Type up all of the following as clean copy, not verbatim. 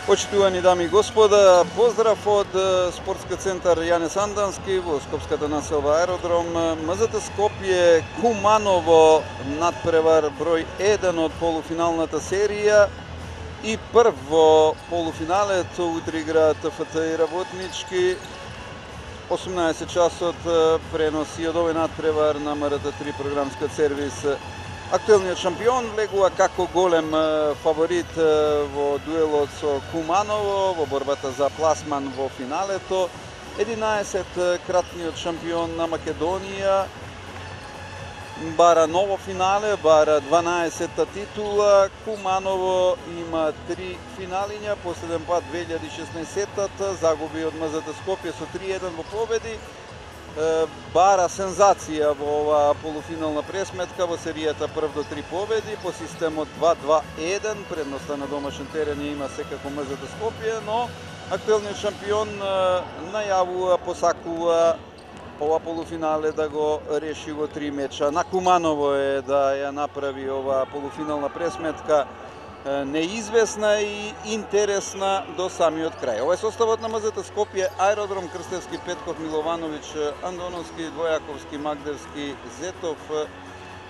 Почитувани дами и господа, поздрав од спортски центар Јане Сандански во Скопската населба аеродром. МЗТ Скопје Куманово надпревар број 1 од полуфиналната серија и прв во полуфиналето утре играат ТФТ и Работнички. 18 часот преноси од овој надпревар на МРТ3 програмска сервис. Актуелниот шампион влегува како голем фаворит во дуелот со Куманово во борбата за пласман во финалето. 11-кратниот шампион на Македонија бара ново финале, бара 12-та титула. Куманово има 3 финалиња, последен пат 2016-та, загуби од МЗТ Скопје со 3-1 во победи. Бара сензација во оваа полуфинална пресметка во серијата прв до 3 победи по системот 2-2-1. Предноста на домашен терен има секако МЗТ Скопје, но актуелниот шампион најавува, посакува ова полуфинале да го реши во 3 меча. На Куманово е да ја направи оваа полуфинална пресметка неизвестна и интересна до самиот крај. Ова е составот на МЗТ Скопје аеродром: Крстевски, Петков, Миловановиќ, Андоновски, Двојаковски, Магдевски, Зетов,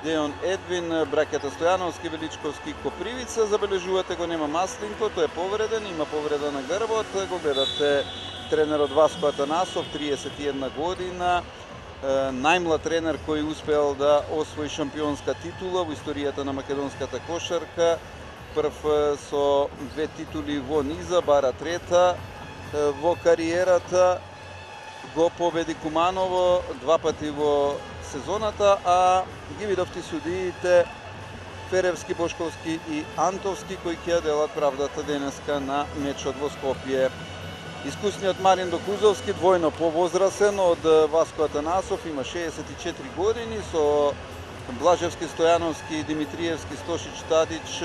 Дејон Едвин, браќата Стојановски, Величковски, Копривица. Забележувате го, нема Маслинко, тој е повреден, има повреда на грбот. Го гледате тренерот Васко Атанасов, 31 година, најмлад тренер кој успеал да освои шампионска титула во историјата на македонската кошарка. Прв со 2 титули во низа, бара 3-та во кариерата. Го победи Куманово 2 пати во сезоната, а ги видовте судиите Феревски, Бошковски и Антовски кои ќе делат правдата денеска на мечот во Скопје. Искусниот Марин Докузовски, двојно повозрасен од Васко Атанасов, има 64 години, со Блажевски, Стојановски, Димитриевски, Стошич, Тадич,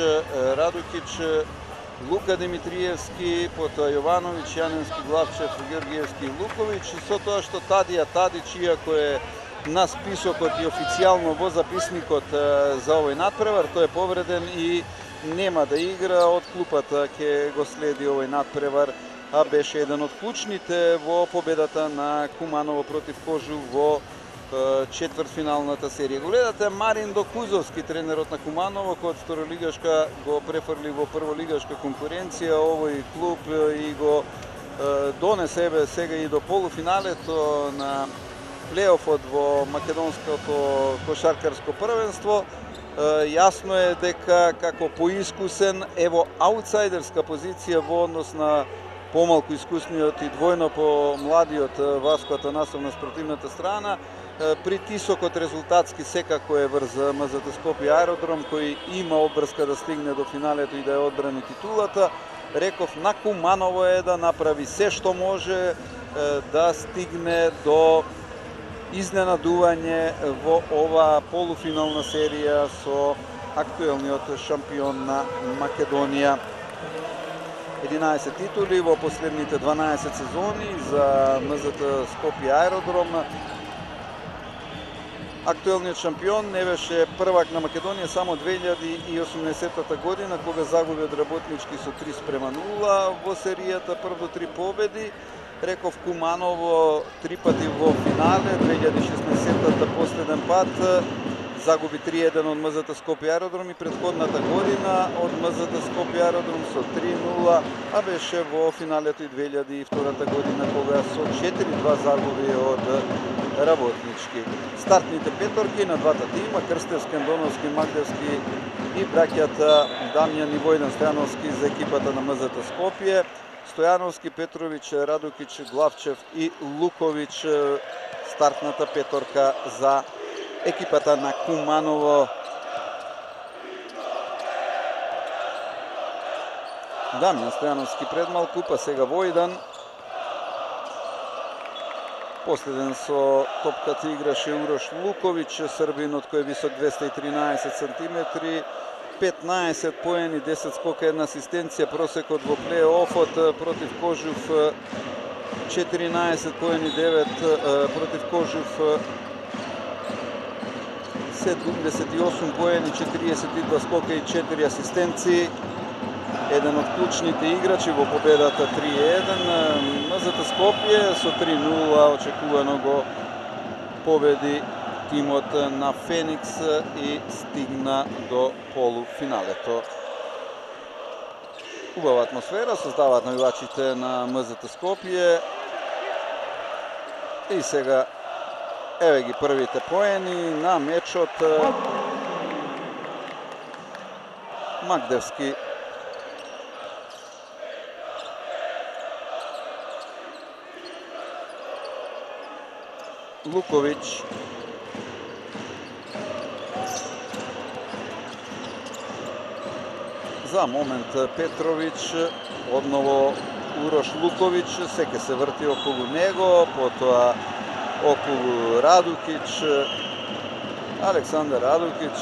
Радукиќ, Лука Димитриевски, потоа Јовановиќ, Јаненски, Главчев, Георгиевски и Луковиќ. Со тоа што Тадија Тадич, иако е на списокот и официјално во записникот за овој надпревар, тој е повреден и нема да игра. Од клупата ќе го следи овој надпревар, а беше еден од клучните во победата на Куманово против Кожу во четвртфиналната серија. Го гледате Марин Докузовски, тренерот на Куманово, кој од второлигашка го префрли во прволигашка конкуренција овој клуб и го донесе сега и до полуфиналето на плейофот во македонското кошаркарско првенство. Јасно е дека како поискусен е во аутсайдерска позиција во однос на помалку искусниот и двојно по младиот Васко Атанасов на спротивната страна. Притисокот резултатски секако е врз МЗТ Скопје аеродром, кој има обврска да стигне до финалето и да ја одбрани титулата. Реков, на Куманово е да направи се што може да стигне до изненадување во ова полуфинална серија со актуелниот шампион на Македонија. 11 титули во последните 12 сезони за МЗТ Скопје аеродром. Актуелниот шампион не беше првак на Македонија само 2018 година, кога загуби од Работнички со 3-0 во серијата прв до 3 победи. Реков, Куманово 3 пати во финале, 2016-та последен пат, загуби 3-1 од МЗТ Скопје аеродром и предходната година од МЗТ Скопје аеродром со 3-0, а беше во финалето и 2002 година, кога со 4-2 загуби од Работнички. Стартните петорки на двата тима: Крстевски, Андоновски, Магдевски и браќата Дамјан и Војдан Стојановски за екипата на МЗТ Скопје. Стојановски, Петровиќ, Радукиќ, Главчев и Луковиќ, стартната петорка за екипата на Куманово. Дамјан Стојановски пред малку, па сега Војдан. Последен со топката играше Урош Луковиќ, србинот кој е висок 213 сантиметри, 15 поени, 10 скока, 1 асистенција, просекот во плей-офот против Кожув 14 поени, 9 против Кожув 78 поени, 42 скока и 4 асистенции. еден од клучните играчи во победата 3-1. МЗТ Скопје со 3-0 очекувано го победи тимот на Феникс и стигна до полуфиналето. Убава атмосфера создаваат навивачите на МЗТ Скопје. И сега еве ги првите поени на мечот. Магдевски Луковиќ за момент Петровиќ, одново Урош Луковиќ, секе се врти околу него, потоа околу Радукиќ, Александар Радукиќ,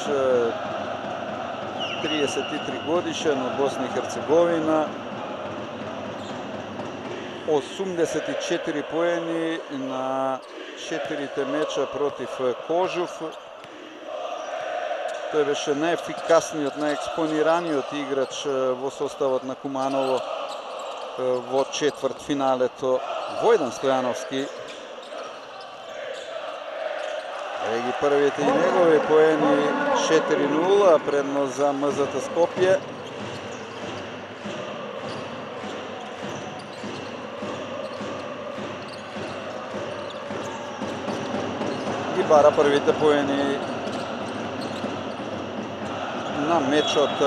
33 годишен од Босна и Херцеговина, 84 поени на 4 меча против Кожув. Тој беше најефикасниот, најекспонираниот играч во составот на Куманово во четвртфиналето. Војдан Стојановски. Еге ги првите и негови поени, 4-0, предност за МЗТ Скопје. Ги бара првите поени на мечот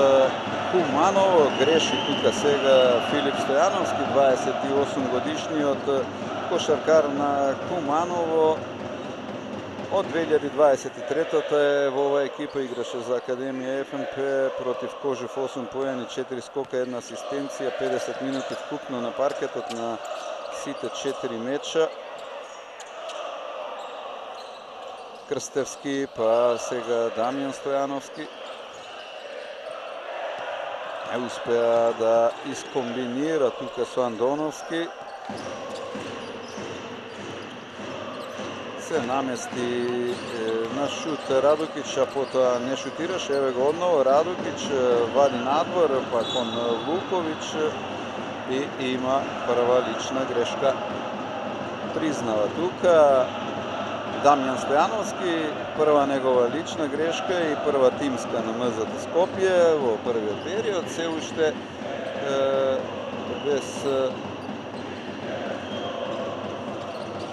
Куманово. Греши тука сега Филип Стојановски, 28 годишниот кошаркар на Куманово. Од 2023-та е во оваа екипа, играше за Академија ФНП против Кожув, 8 поени, 4 скока, 1 асистенција, 50 минути вкупно на паркетот на сите 4 меча. Крстевски, па сега Дамјан Стојановски. Успеа да искомбинира тука со Андоновски. Се намести на шут Радукиќ, а потоа не шутираше. Еве го одново Радукиќ, вади надвор, па кон Луковиќ и има прва лична грешка. Признава тука Дамјан Стојановски, прва негова лична грешка и прва тимска на МЗТ Скопје во првиот период. Се уште без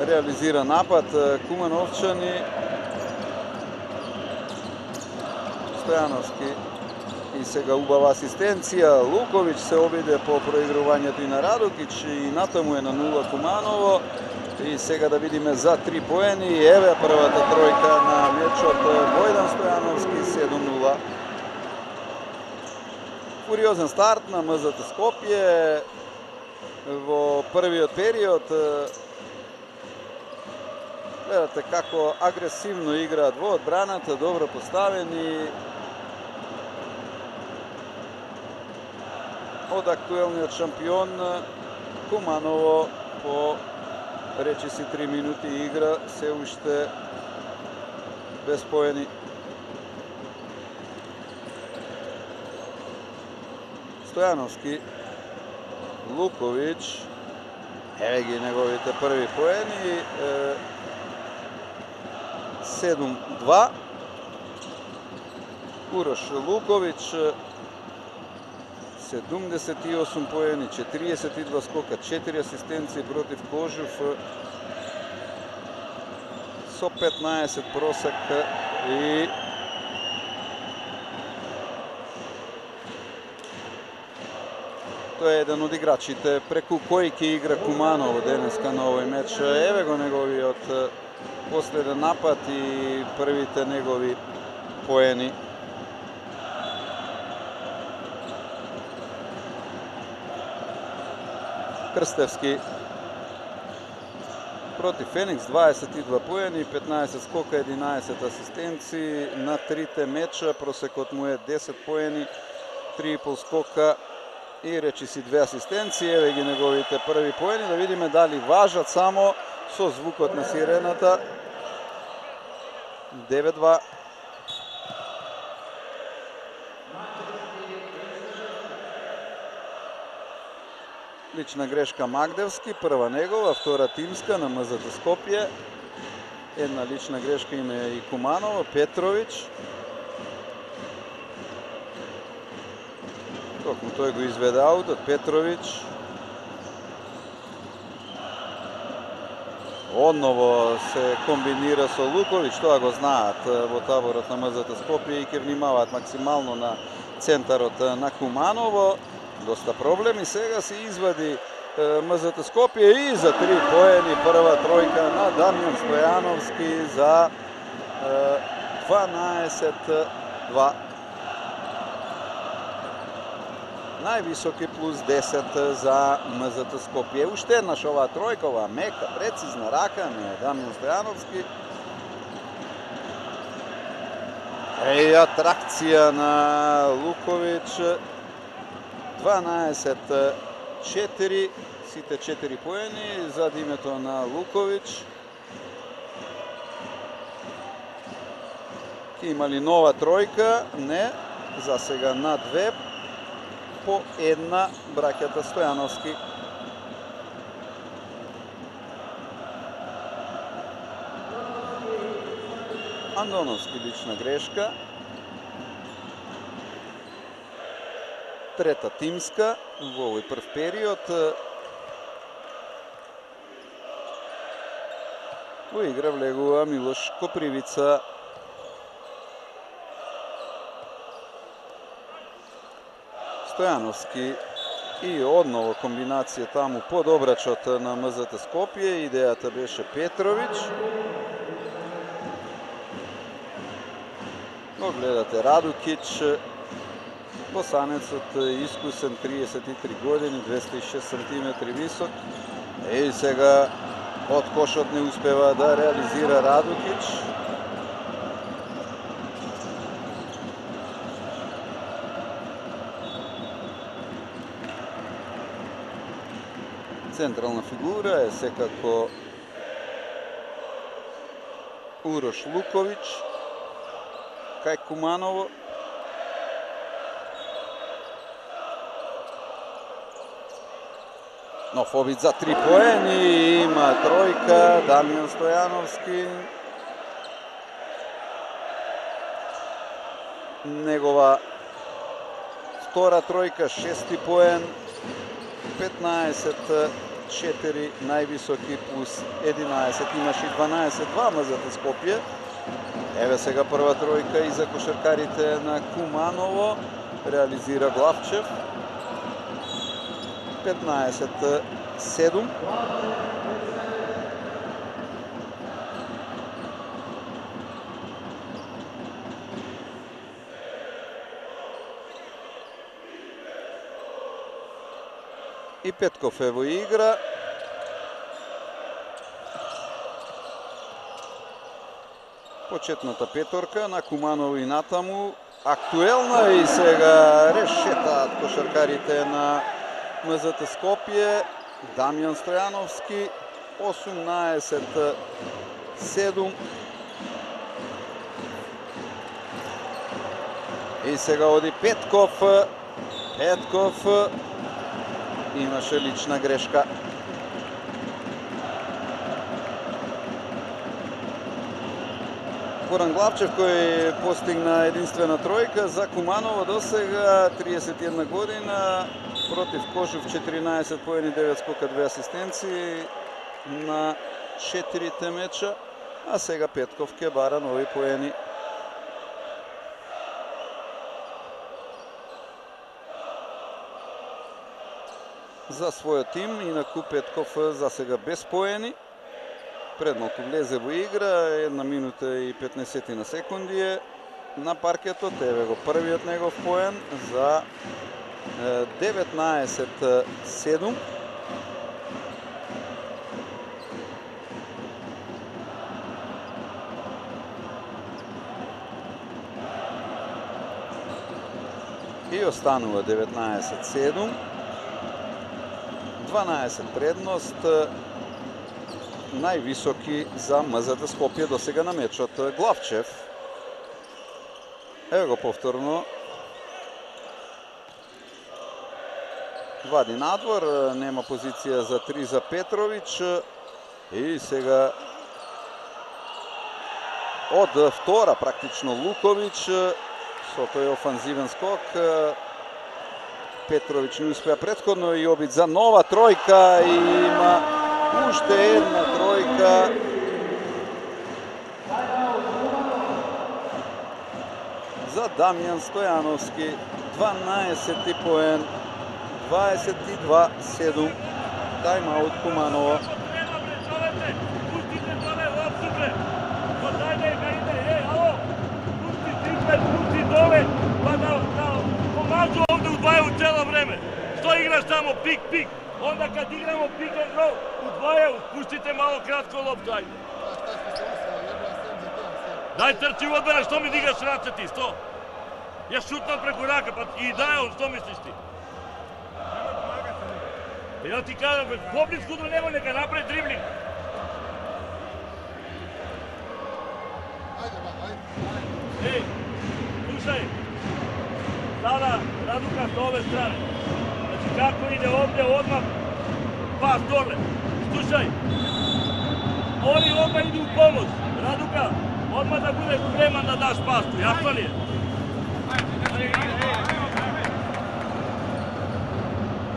реализира напад Кумановчани. Стојановски и сега убава асистенција. Луковиќ се обиде по проигрувањето и на Радукиќ и натаму е на 0 Куманово. И сега да видиме за 3 поени. Еве првата тројка на мечот Војдан Стојановски, 7-0. Куриозен старт на МЗТ Скопје во првиот период. Гледате како агресивно играат во одбраната, добро поставени. Од актуелниот шампион Куманово по речиси 3 минути игра, се уште без поени. Стојановски, Луковиќ, еве ги неговите први поени, 7-2. Урош Луковиќ, 78 поени, 42 скока, 4 асистенции против Кожув, со 15 просек и тој е еден од играчите преку кој ќе игра Куманово денеска на овој меч. Еве го неговиот последен напад и првите негови поени. Крстевски против Феникс, 22 поени, 15 скока, 11 асистенции на трите меча. Просекот му е 10 поени, 3,5 скока и речиси 2 асистенции. Еве ги неговите први поени, да видиме дали важат само со звукот на сирената. 9-2. Лична грешка Магдевски, прва негова, втора тимска на МЗТ Скопје. Една лична грешка има и Куманова, Петрович. Токму тој го изведе аутот, Петрович. Одново се комбинира со Лукович, тоа го знаат во таборот на МЗТ Скопје и ќе внимаваат максимално на центарот на Куманово. Доста проблеми, сега се извади МЗТ Скопје и за 3 поени прва тројка на Дамјан Стојановски за 12-2. Највисоки плюс 10 за МЗТ Скопје. Уште еднаш оваа тројка, оваа мека, прецизна рака на Дамјан Стојановски. Атракција на Лукович. 12-4, сите 4 поени зад името на Лукович. Ке има ли нова тројка? Не, за сега на 2 по 1 браќата Стојановски. Андоновски лична грешка. Трета тимска во овој прв период. Во игра влегува Милош Копривица. Стојановски и одново комбинација таму под обрачот на МЗТ Скопје. Идејата беше Петрович. Го гледате Радукич. Босанецот искусен, 33 години, 206 сантиметри висок. И сега од кошот не успева да реализира Радукич. Централна фигура е секако Урош Лукович кај Куманово. Нов обид за 3 поени, има тројка, Дамјан Стојановски. Негова втора тројка, 6 поен, 15-4, највисоки плюс 11, имаше и 12-2 МЗТ Скопје. Еве сега прва тројка и за кошаркарите на Куманово, реализира Главчев. 15-7. И Петков е во игра. Почетната петорка на Куманово и натаму. Актуелна и сега решетаат кошаркарите на МЗТ Скопје. Дамјан Стојановски, 18-7. И сега оди Петков. Петков имаше лична грешка. Горан Главчев кој постигна единствена тројка за Куманово до сега, 31 година, против Кожув 14 поени, 9 скока, 2 асистенции на 4 меча, а сега Петков ке бара нови поени. За својот тим, инаку Петков за сега без поени. Предмалку влезе во игра, 1 минута и 15 на секунди е на паркетот. Еве го првиот негов поен за 19-7. И останува 19-7. 12 предност. Највисоки за МЗТ Скопје до сега на мечот. Главчев. Ево го повторно. вади надвор, нема позиција за 3 за Петрович и сега од втора практично Луковиќ со тој офанзивен скок. Петрович не успеа претходно и обид за нова тројка и има уште една тројка. За Дамјан Стојановски, 12-ти поен, 22-7, тајм-аут Куманово. Помажу овде удвају цело време. Што играш само пик-пик? Онда кад играмо пик and roll, удвају, пуштите мало кратко лопта, ајде. Дај трчи в одбрана, што ми дигаш раце ти, што? Ја шутнам преку рака, па и дај он, што мислиш ти? Ја ти кажам, поблиску до него, нека направи дриблинг. Еј, слушај, sada Raduka s ove strane. Znači kako ide ovdje odmah pas dole. Slušaj, oni odmah idu u pomoć. Raduka, odmah da budeš spreman da daš pastu, jasno li je?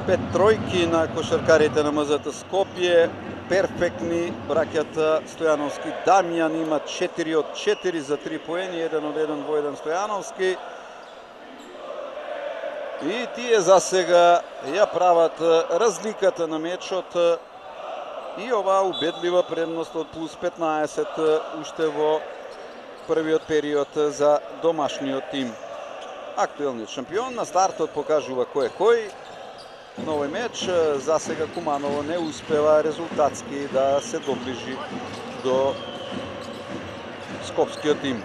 Пет тројки на кошаркарите на МЗТ Скопје, перфектни, браќата Стојановски. Дамјан има 4 од 4 за 3 поени, 1 од 1 во 1 Стојановски. И тие за сега ја прават разликата на мечот и оваа убедлива предност од плюс 15 уште во првиот период за домашниот тим. Актуелниот шампион на стартот покажува кој е кој. На овој меч за сега Куманово не успева резултатски да се доближи до скопскиот тим.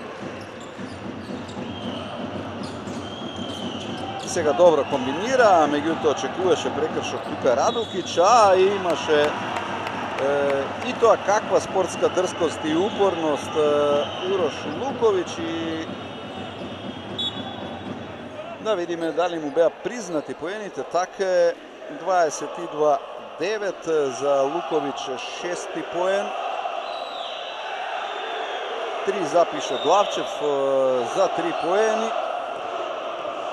Сега добро комбинира, меѓутоа очекуваше прекршок тука Радукиќ, а имаше и тоа каква спортска дрскост и упорност Урош Луковиќ и да видиме дали му беа признати поените. Така е 22-9 за Луковиќ, 6-ти поен. 3 запише Главчев за 3 поени.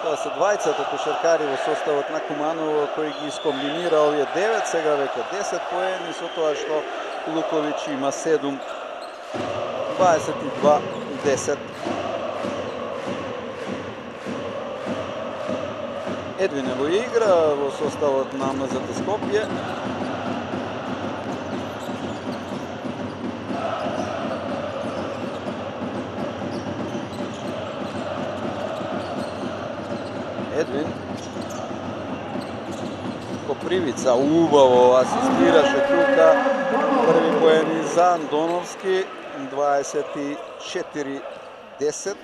Тоа се двајцата кошаркари во составот на Куманово кои ги искомбинира овие 9, сега веќе 10 поени со тоа што Луковиќ има 7, 22-10. Едвин е во игра во составот на МЗТ Скопје. Едвин Копривица убаво асистираше тука. Први поени за Андоновски, 24-10.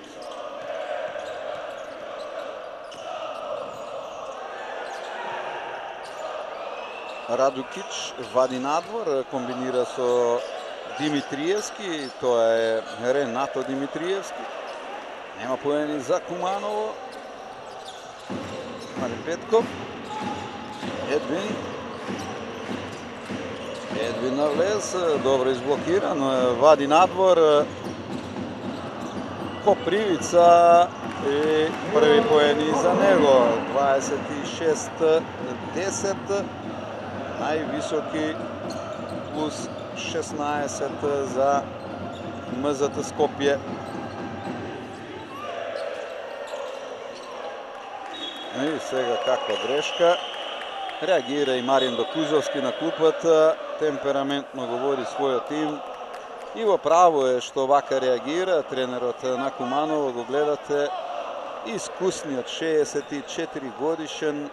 Радукиќ вади надвор, комбинира со Димитриевски, тоа е Ренато Димитриевски. Нема поени за Куманово. Марин Петков, Едвин на влез, добро изблокиран, вади надвор, Копривица и први поени за него, 26-10, највисоки плюс 16 за МЗТ Скопје. И сега каква грешка. Реагира и Марин Докузовски на клупата. Темпераментно го води својот тим. И во право е што вака реагира. Тренерот на Куманово го гледате. Искусниот 64 годишен.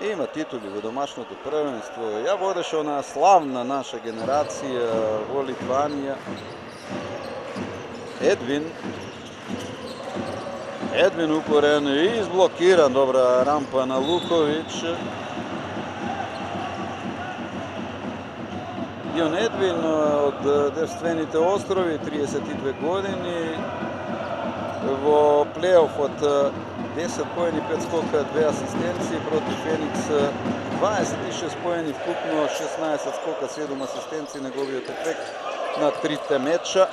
Има титули во домашното првенство. Ја водеше она славна наша генерација во Литванија. Едвин упорен и изблокиран, добра рампа на Луковиќ. Јон Едвин од Девствените острови, 32 години. Во плейофот 10 поени, 5 скока, 2 асистенции, против Феникс 26 поени, вкупно 16 скока, 7 асистенции, неговиот ефект на трите меча.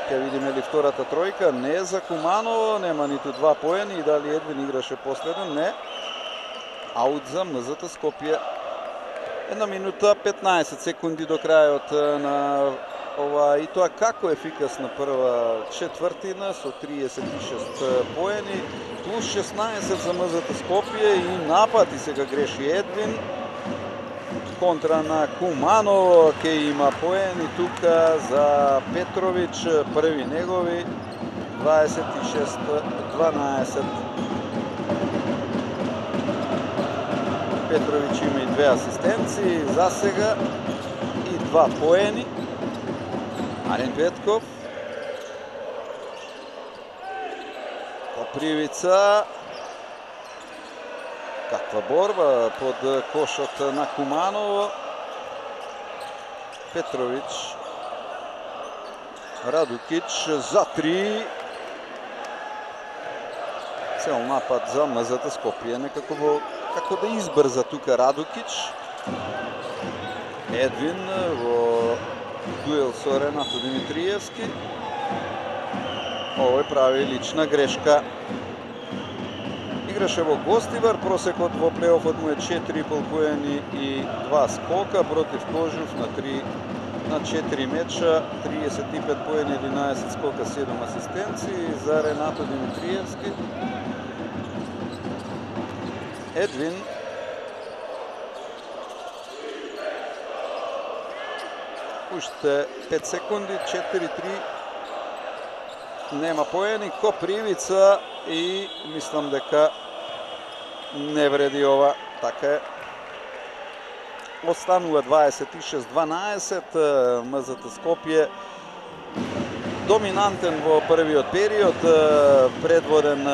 Ке видиме ли втората тројка, не за Куманово, нема ниту 2 поени и дали Едвин играше последен, не. Аут за МЗТ Скопје. 1 минута 15 секунди до крајот на ова и тоа како ефикасна прва четвртина со 36 поени плюс 16 за МЗТ Скопје и напад и сега греши Едвин. Контра на Куманово, ке има поени тука за Петрович, први негови, 26-12. Петрович има и 2 асистенции за сега и 2 поени. Арен Петков. Копривица. Каква борба под кошот на Куманово. Петрович. Радукич за 3. Цел напад за МЗТ Скопје. Некако како да избрза тука Радукич. Едвин во дуел со Ренато Димитриевски. Овој прави лична грешка. Играше во Гостивар, просекот во плейофот му е 4,5 поени и 2 скока против Кожув на 4 меча, 35 поени, 11 скока, 7 асистенции за Ренато Димитриевски. Едвин. Уште 5 секунди, 4-3. Нема поени, Копривица и мислам дека не вреди ова, така е. Останува 26-12, МЗТ Скопје доминантен во првиот период, предводен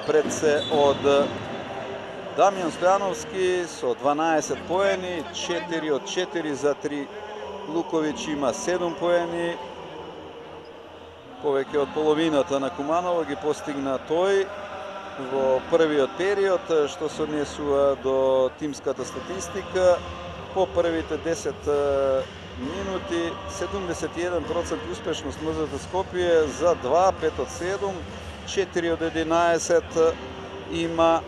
пред се од Дамјан Стојановски со 12 поени, 4 од 4 за 3. Луковиќ има 7 поени, повеќе од половината на Куманово ги постигна тој во првиот период, што се однесува до тимската статистика. По првите 10 минути 71% успешност МЗТ Скопје за 2, 5 од 7, 4 од 11 има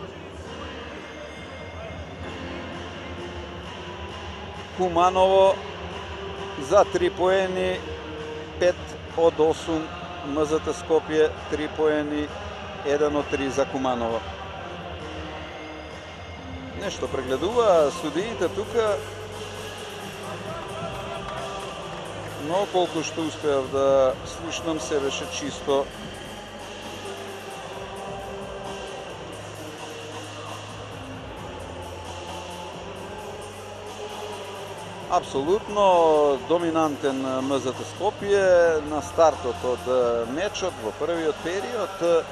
Куманово за 3 поени, 5 од 8 МЗТ Скопје, 3 поени, 1 од 3 за Куманово. Нешто прегледува судиите тука, но колку што успеав да слушнам се беше чисто. Апсолутно доминантен МЗТ Скопје на стартот од мечот во првиот период.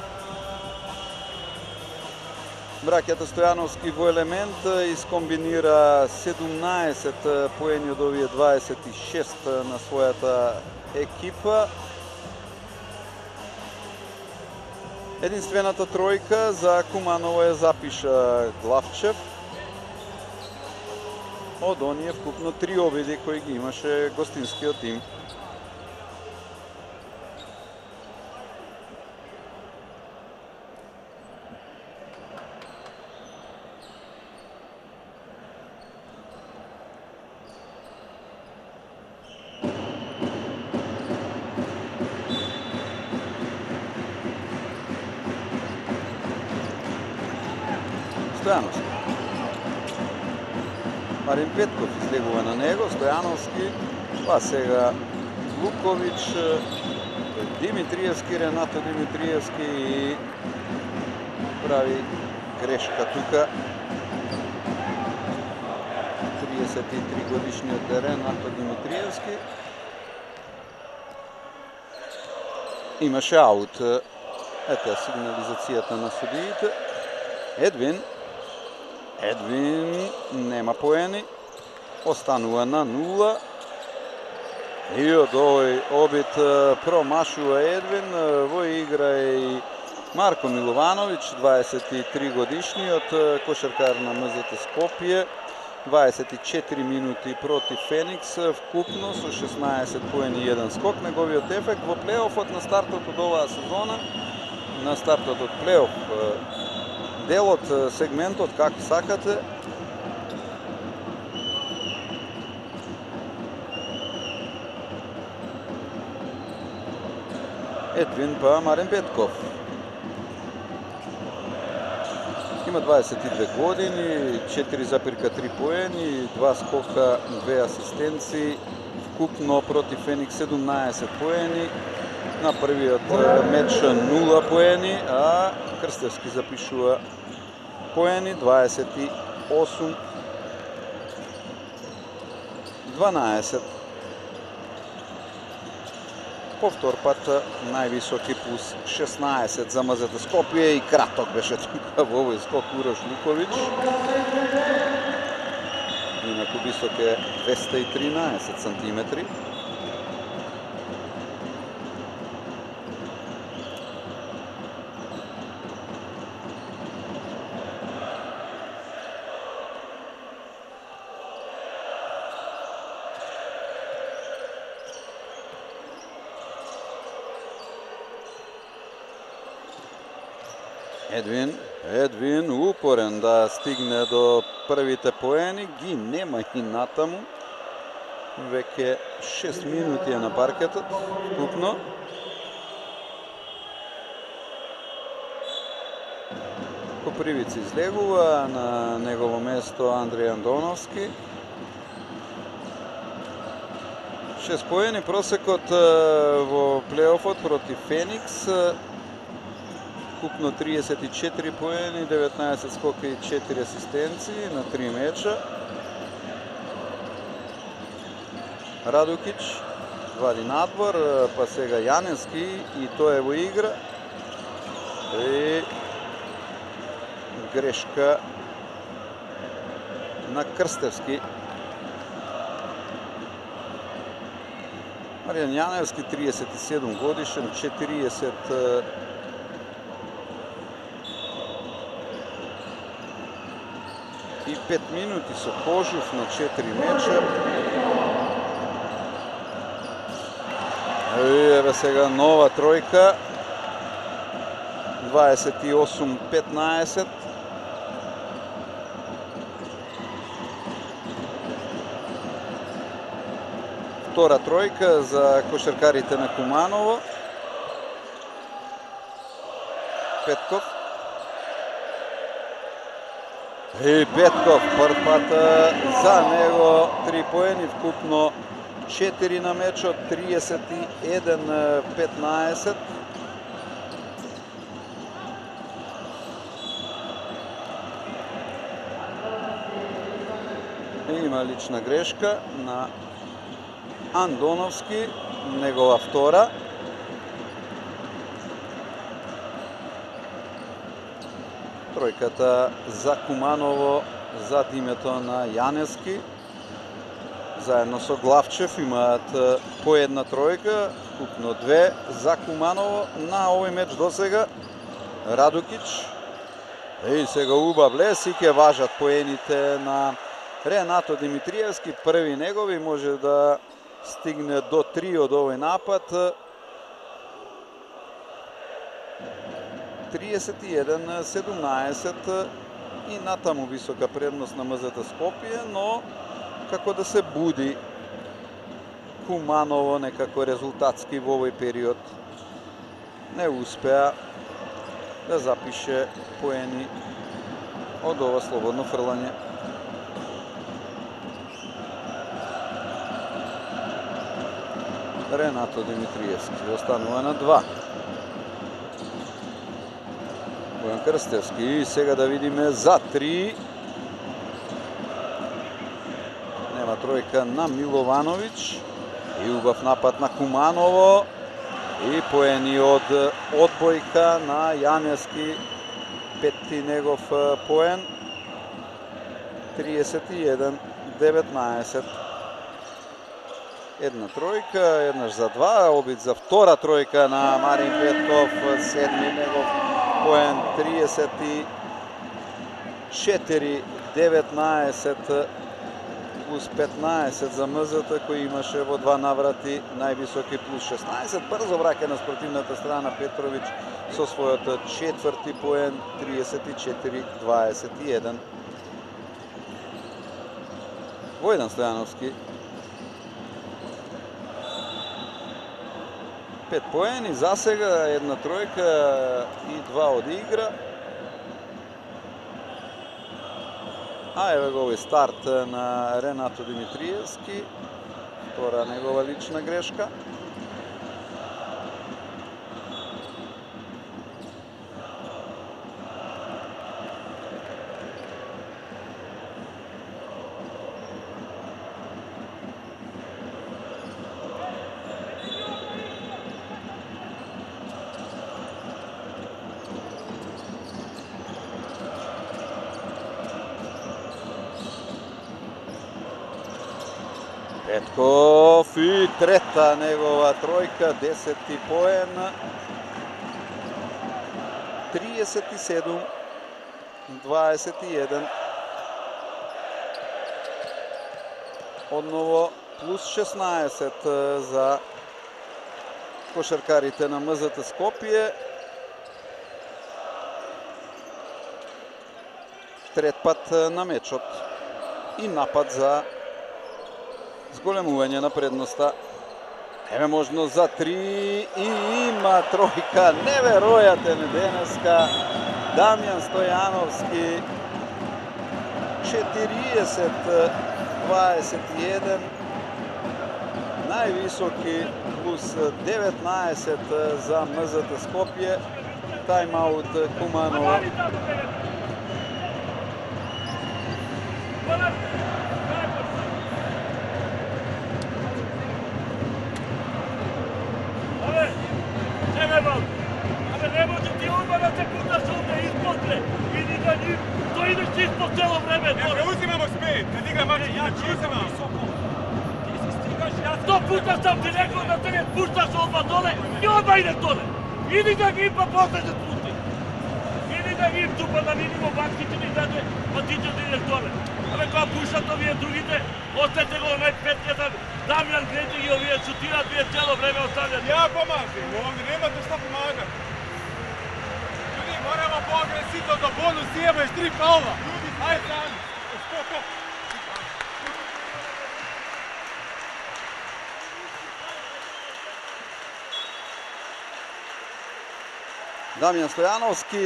Браќата Стојановски во елемент искомбинира 17 поени од овие 26 на својата екипа. Единствената тројка за Куманово ја запиша Главчев. Од оние вкупно 3 обиди кои ги имаше гостинскиот тим. Стојановски. Арен Петков излегува на него, Стојановски, па сега Луковиќ, Димитриевски, Ренато Димитриевски и прави грешка тука. 33 годишниот Ренато Димитриевски. Имаше аут. Ете сигнализацијата на судиите. Едвин нема поени, останува на 0. И од овој обид промашува Едвин, во игра и Марко Миловановиќ, 23 годишниот кошаркар на МЗТ Скопје, 24 минути против Феникс, вкупно со 16 поени и 1 скок. Неговиот ефект во плейофот на стартот од оваа сезона, на стартот од плейоф делот, сегментот, како сакате. Едвин па Марин Петков. Има 22 години, 4,3 поени, 2 скока, 2 асистенции, вкупно против Феникс 17 поени. На првиот меч 0 поени, а Крстевски запишува поени 28-12. Повтор пат највисоки плюс 16 за МЗТ Скопје и краток беше тука во овој скок Урош Луковиќ. Инаку висок е 213 сантиметри. Едвин упорен да стигне до првите поени, ги нема и натаму. Веќе 6 минути е на паркетот, вкупно. Копривица излегува, на негово место Андреј Андоновски. 6 поени просекот во плейофот против Феникс. Вкупно 34 поени, 19 скока и 4 асистенции на 3 меча. Радукиќ вади надвор, па сега Јаневски и тој е во игра. И грешка на Крстевски. Маријан Јаневски, 37 годишен, 40 и 5 минути со Кожув на 4 меча. Еве сега нова тројка. 28-15. Втора тројка за кошаркарите на Куманово. Петков. И Петков, прв пат за него 3 поени, вкупно 4 на мечот, 31-15. Има лична грешка на Андоновски, негова втора. Тројката за Куманово зад името на Јаневски. Заедно со Главчев имаат по една тројка, вкупно 2 за Куманово на овој меч досега. Радукиќ. И сега убав лес и ќе важат поените на Ренато Димитриевски. Први негови може да стигне до 3 од овој напад. 31-17 и натаму висока предност на МЗТ Скопје, но како да се буди Куманово некако резултатски во овој период не успеа да запише поени од ова слободно фрлање. Ренато Димитриевски останува на 2. Бојан Крстевски и сега да видиме за 3. Нема тројка на Миловановиќ и убав напад на Куманово и поени од одбојка на Јаневски, петти негов поен. 31-19. Една тројка, еднаш за 2, обид за втора тројка на Марин Петков, седми негов поен, 34-19 плюс 15 за МЗТ, кој имаше во два наврати највисоки плюс 16. Брзо враќа на спротивната страна Петровиќ со својот четврти поен, 34-21. Војдан Стојановски 5 поени за сега, една тројка и 2 од игра. А еве го овој старт на Ренато Димитриевски, втора негова лична грешка. Петков и трета негова тројка, 10-ти поен, 37-21. Одново плюс 16 за кошаркарите на МЗТ Скопје. Трет пат на мечот и напад за зголемување на предноста. Еве можност за 3 и има тројка, неверојатен денеска. Дамјан Стојановски, 40-21, највисоки плюс 19 за МЗТ Скопје. Тајмаут Куманова. Абе, не може ти одма да се путаш овде исподре. Иди да ни, тој идеш ти испод цело време. Не преузимамо спет, не игра мачи, не преузимам. Ти си стигаш, јас... 100 пута сам ти рекол да те не пушташ одма доле и одма идеш доле. Иди да ги импа после да спусти. Иди да ги импа, па да видимо баките ни даде, па ти ќе да идеш доле. Абе, кога пушат овие другите, остете го онај петката, Дамјан гледа ги овие шутираат, вие цело време оставljate. Ја помагам, овде немате што помагам. Ljudi, moramo по-агресивно до бонус, имаш 3 фаула. Ајде, Ани, споко. Дамјан Стојановски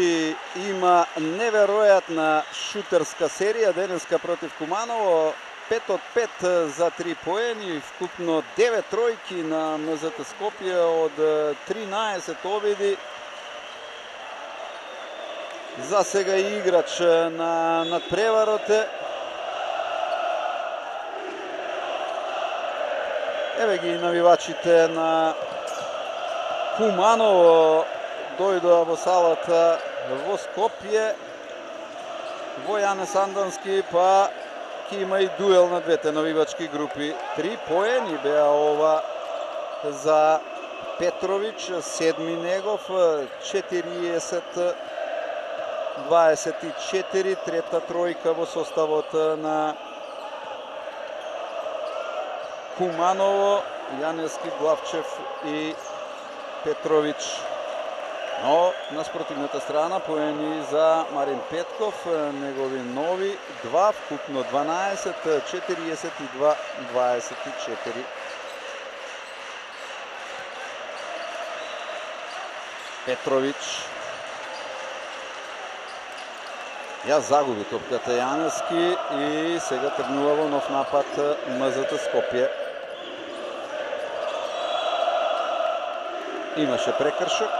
има неверојатна шутерска серија денеска против Куманово. 5 од 5 за 3 поени, вкупно 9 тројки на МЗТ Скопје од 13 обиди. За сега играч на надпреварот е. Еве ги навивачите на Куманово дојдоа во салата во Скопје. Во Јанес Андански, па ќе има и дуел на двете навивачки групи. 3 поени беа ова за Петровиќ, седми негов, 40-24, трета тројка во составот на Куманово, Јанески, Главчев и Петровиќ. Но на спротивната страна поени за Марин Петков, негови нови 2, вкупно 12, 42-24. Петровиќ. Ја загуби топката Јанески и сега тргнува во нов напад МЗТ Скопје. Имаше прекршок.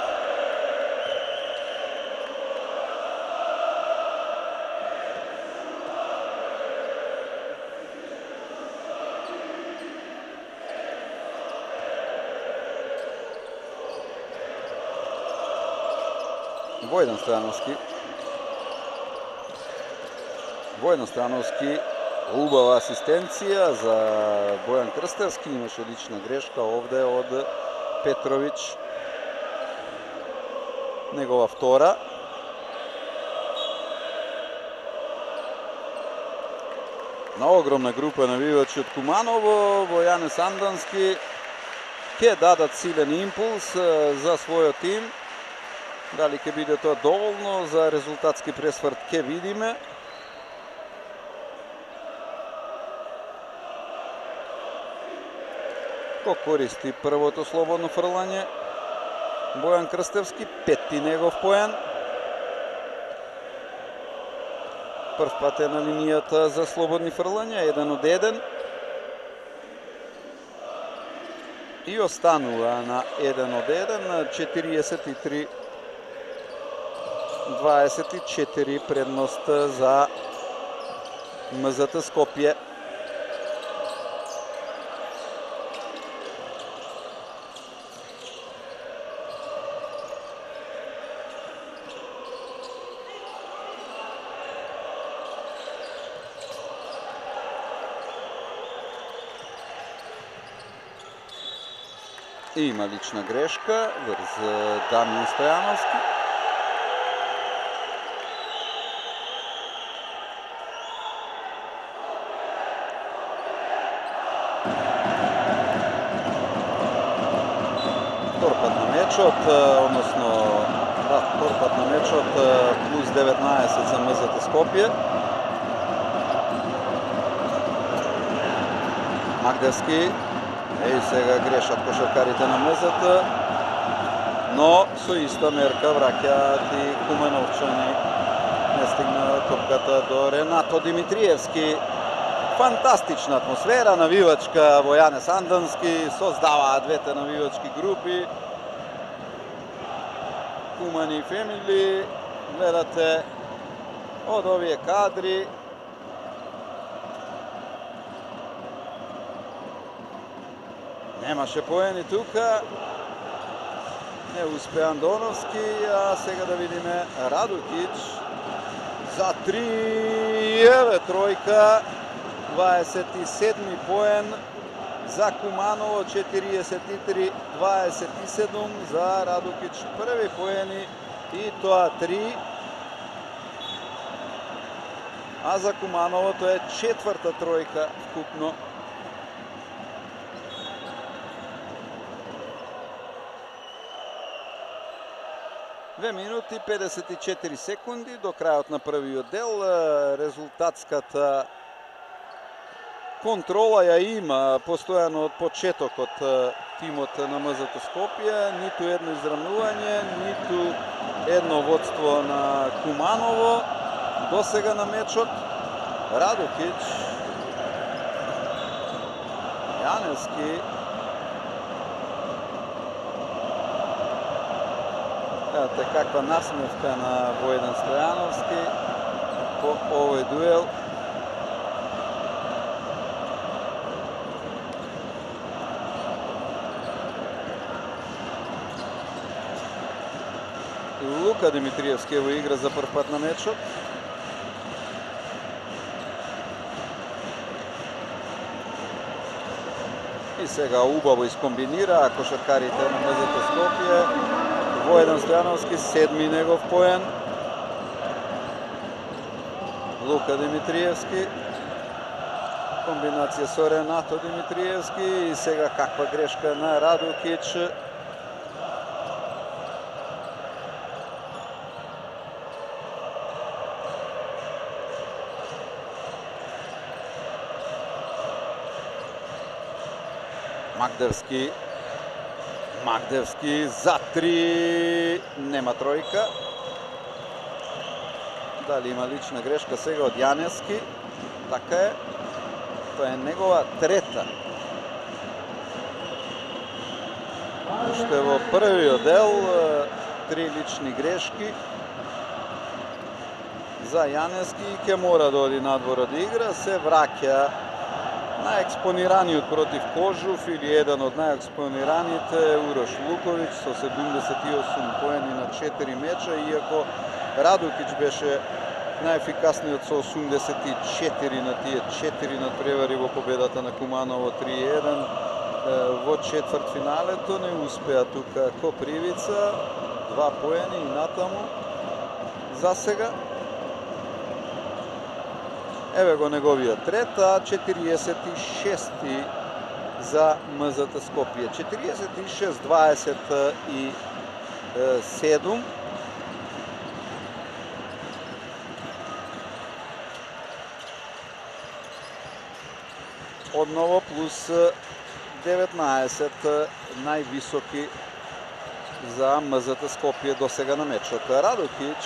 Војдан Стојановски. Војдан Стојановски, убава асистенција за Бојан Крстевски, имаше лична грешка овде од Петровиќ. Негова втора. на огромна група навивачи од Куманово, во Јанес Андански ќе дадат силен импулс за својот тим. Дали ќе биде тоа доволно за резултатски пресврт, ќе видиме. Ко користи првото слободно фрлање Бојан Крстевски, петти негов поен. Прв пат е на линијата за слободни фрлања, 1-1. И останува на 1-1, 43-24 предност за МЗТ Скопје. Има лична грешка врз Дамјан Стојановски. Втор пат на мечот, односно втор пат на мечот плюс 19 за МЗТ Скопје. Магдевски. Еј сега грешат кошаркарите на МЗТ, но со иста мерка враќаат и кумановчани. Не стигна топката до Ренато Димитриевски. Фантастична атмосфера навивачка во Јанес Андански, создаваат двете навивачки групи. Кумани и Фемили, гледате од овие кадри. Немаше поени тука, не успе Андоновски, а сега да видиме Радукич за 3, еве тројка, 27 поен за Куманово, 43-27 за Радукич, први поени и тоа 3, а за Куманово тоа е четврта тројка вкупно. 2 минути 54 секунди до крајот на првиот дел. Резултатската контрола ја има постојано од почетокот тимот на МЗТ Скопје. Ниту едно изравнување, ниту едно водство на Куманово до сега на мечот. Радукич, Јаневски, гледате каква насмевка на Војдан Стојановски по овој дуел. Лука Димитриевски во игра за прв пат на мечот. И сега убаво искомбинира кошаркарите на МЗТ Скопје. Војдан Стојановски, седми негов поен. Лука Димитриевски. Комбинација со Ренато Димитриевски. И сега каква грешка на Радукич. Магдевски за 3, нема тројка. Дали има лична грешка сега од Јаневски? Така е. Тоа е негова трета. Уште во првиот дел 3 лични грешки за Јаневски и ќе мора да оди надвор од игра. Се враќа најекспонираниот против Кожув или еден од најекспонираните Урош Луковиќ со 78 поени на 4 меча, иако Радукич беше најефикасниот со 84 на тие 4 надпревари во победата на Куманово 3-1 во четвртфиналето. Не успеа тука Копривица, 2 поени и натаму за сега. Еве го неговиот ред, 46-ти за МЗТ Скопје. 46-27. Одново плюс 19 највисоки за МЗТ Скопје до сега на мечот. Радокич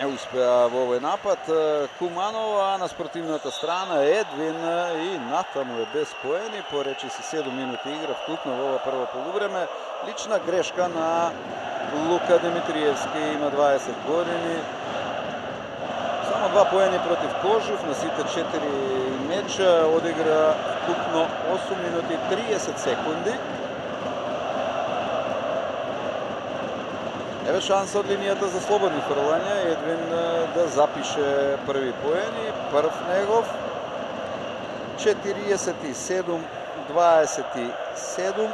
не успеа во овој напад. Куманова на спротивната страна Едвин и натаму е без поени. Поречи си 7 минути игра вклучно во ова прво полувреме. Лична грешка на Лука Димитриевски, има 20 години. Само 2 поени против Кожув на сите 4 меча. Одигра вклучно 8 минути 30 секунди. Еве шанса од линијата за слободни фрлања. Едвин да запише први поени. Прв негов. 47-27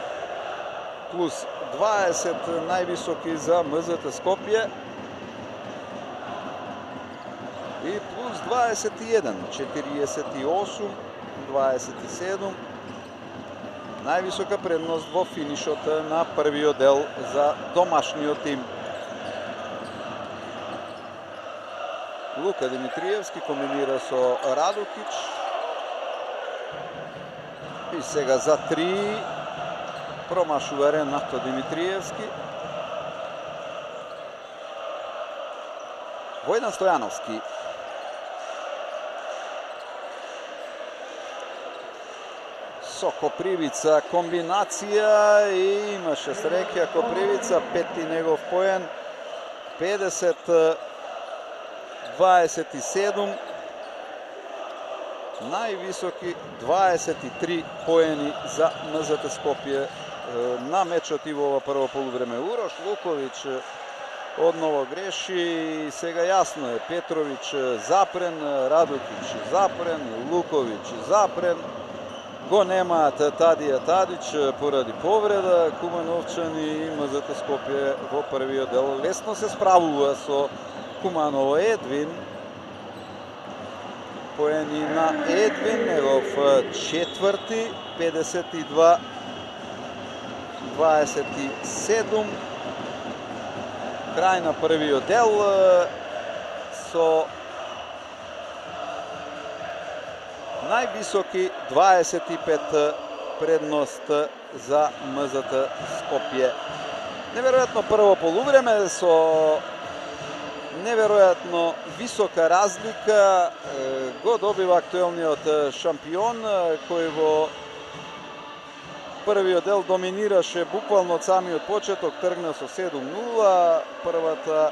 плюс 20 највисоки за МЗТ Скопје. И плюс 21, 48-27. Највисока предност во финишот на првиот дел за домашниот тим. Лука Димитриевски комбинира со Радокич. И сега за 3 промашува Ренато Димитриевски. Војдан Стојановски. Со Копривица комбинација и имаше среќа Копривица, пети негов поен. 50-27. Највисоки 23 поени за МЗТ Скопје на мечот и во ова прво полувреме. Урош Луковиќ одново греши. Сега јасно е, Петровиќ запрен, Радокич запрен, Луковиќ запрен. Го немаат Тадија Тадиќ поради повреда. Кумановчани и МЗТ Скопје во првиот дел лесно се справува со Куманово. Едвин. Поени на Едвин, негов четврти, 52-27. Крај на првиот дел со највисоки 25 предност за МЗТ Скопје. Неверојатно прво полувреме со неверојатно висока разлика го добива актуелниот шампион, кој во првиот дел доминираше буквално од самиот почеток, тргна со 7-0. Првата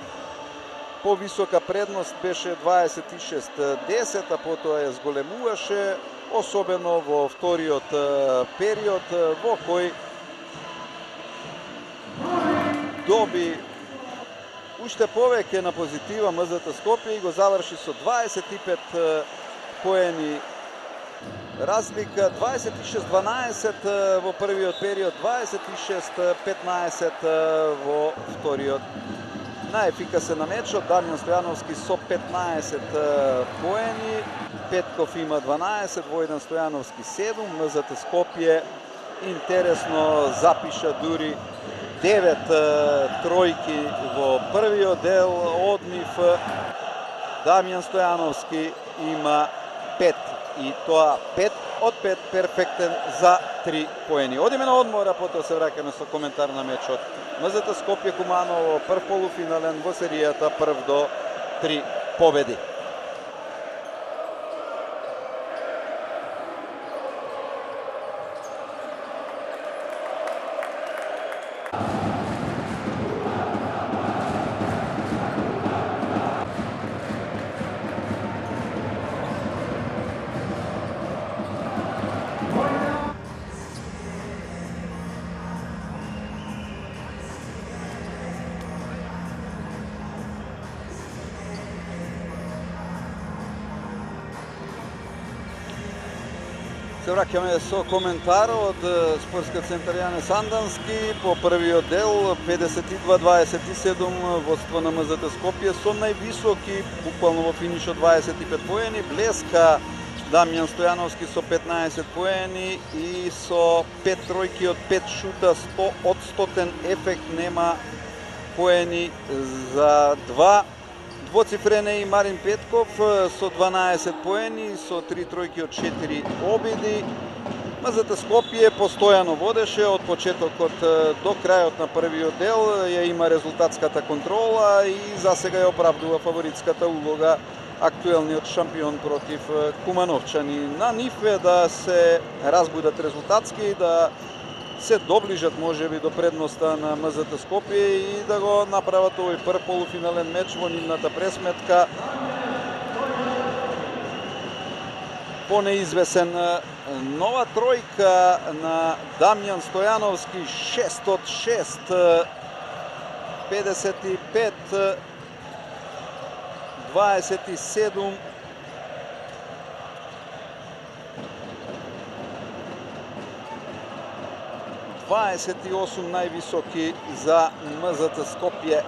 повисока предност беше 26-10, а потоа ја зголемуваше, особено во вториот период, во кој доби уште повеќе на позитива МЗТ Скопје и го заврши со 25 поени разлика. 26-12 во првиот период, 26-15 во вториот. Најефикасен на мечот Дамјан Стојановски со 15 поени, Петков има 12, Војдан Стојановски 7, МЗТ Скопје интересно запиша дури 9 тројки во првиот дел. Од нив Дамјан Стојановски има 5 и тоа 5 од 5 перфектен за 3 поени. Одиме на одмора, потоа се враќаме со коментар на мечот. МЗТ Скопје Куманово, прв полуфинален во серијата, прв до 3 победи. Се враќаме со коментар од спортска центар Јане Сандански по првиот дел 52-27 водство на МЗТ Скопје со највисоки буквално во финишот 25 поени, блеска Дамјан Стојановски со 15 поени и со 5 тројки од 5 шута 100 од 100 ефект, нема поени за два. Двоцифрен е и Марин Петков со 12 поени, со 3 тројки од 4 обиди. МЗТ Скопје постојано водеше од почетокот до крајот на првиот дел, ја има резултатската контрола и засега ја оправдува фаворитската улога актуелниот шампион против Кумановчани. На нив е да се разбудат резултатски, да се доближат можеби до предноста на МЗТ Скопје и да го направат овој прв полуфинален меч во нивната пресметка. Понеизвесен нова тројка на Дамјан Стојановски, 6 од 6, 55, 27. Дваесет и 8 највисоки за МЗТ Скопје.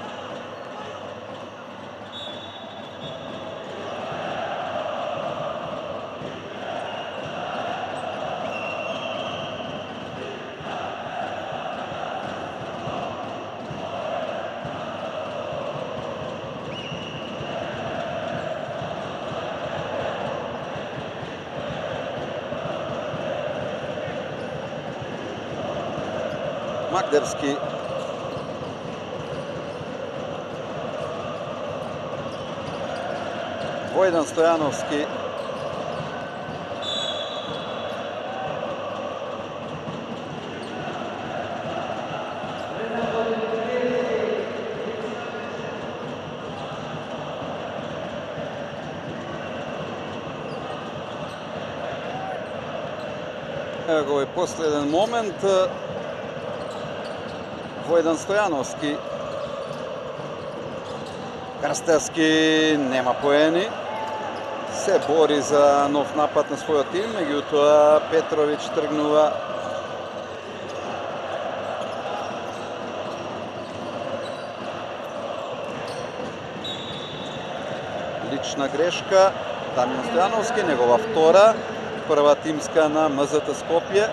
Магдевски Војдан Стојановски Ево го овој последен момент. Војдан Стојановски, Крстевски нема поени, се бори за нов напад на својот тим, меѓутоа Петровиќ тргнува лична грешка. Дамјан Стојановски, негова втора, прва тимска на МЗТ Скопје.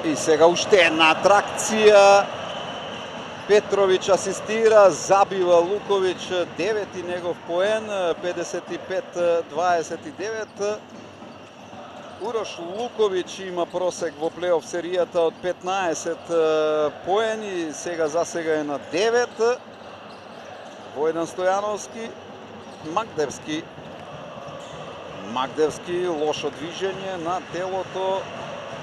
И сега уште една атракција. Петровиќ асистира, забива Луковиќ, девети негов поен, 55-29. Урош Луковиќ има просек во плейоф серијата од 15 поени, сега засега е на 9. Војдан Стојановски, Магдевски, лошо движење на телото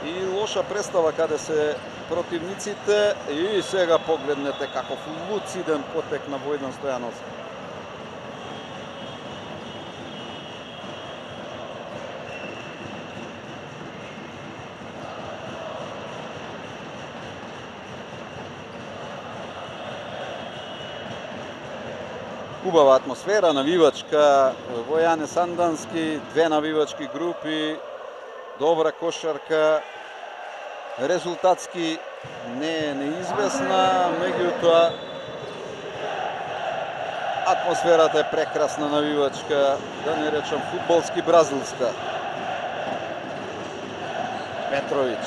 и лоша представа каде се противниците. И сега погледнете каков луциден потек на Војдан Стојановски. Убава атмосфера, навивачка во Јане Сандански, две навивачки групи, добра кошарка, резултатски не е неизвестна, меѓутоа атмосферата е прекрасна навивачка, да не речам фудбалски бразилска. Петровиќ.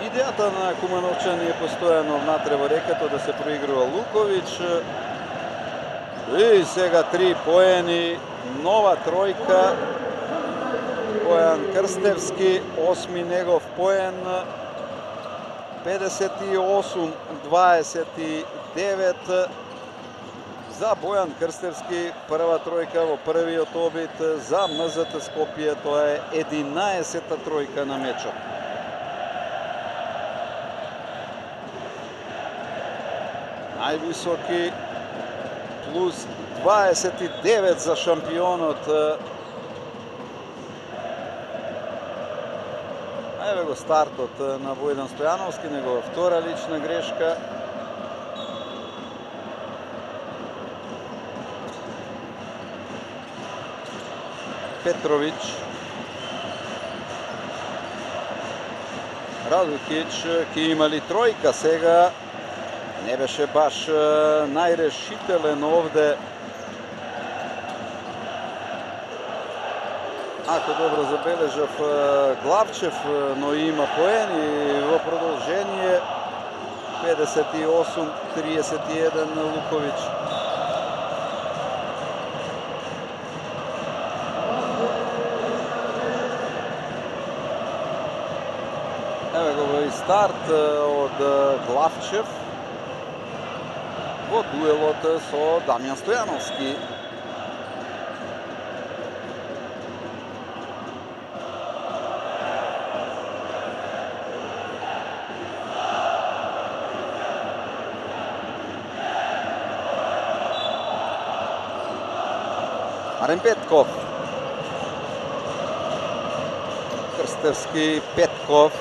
Идејата на Кумановчани е постојано внатре во рекето да се проигрува Луковиќ. И сега 3 поени, нова тројка. Бојан Крстевски, 8 негов поен, 58-29 за Бојан Крстевски, прва тројка во првиот обид за МЗТ Скопје, тоа е 11-та тројка на мечот. Највисоки плюс 29 за шампионот Еве го стартот на Војдан Стојановски, негова втора лична грешка. Петровиќ. Радукиќ ќе имали тројка сега. Не беше баш најрешителен овде. Ако добро забележав Главчев, но има поени во продолжение. 58-31 Луковиќ. Еве го и старт од Главчев во дуелот со Дамјан Стојановски. Арен Петков. Крстевски, Петков.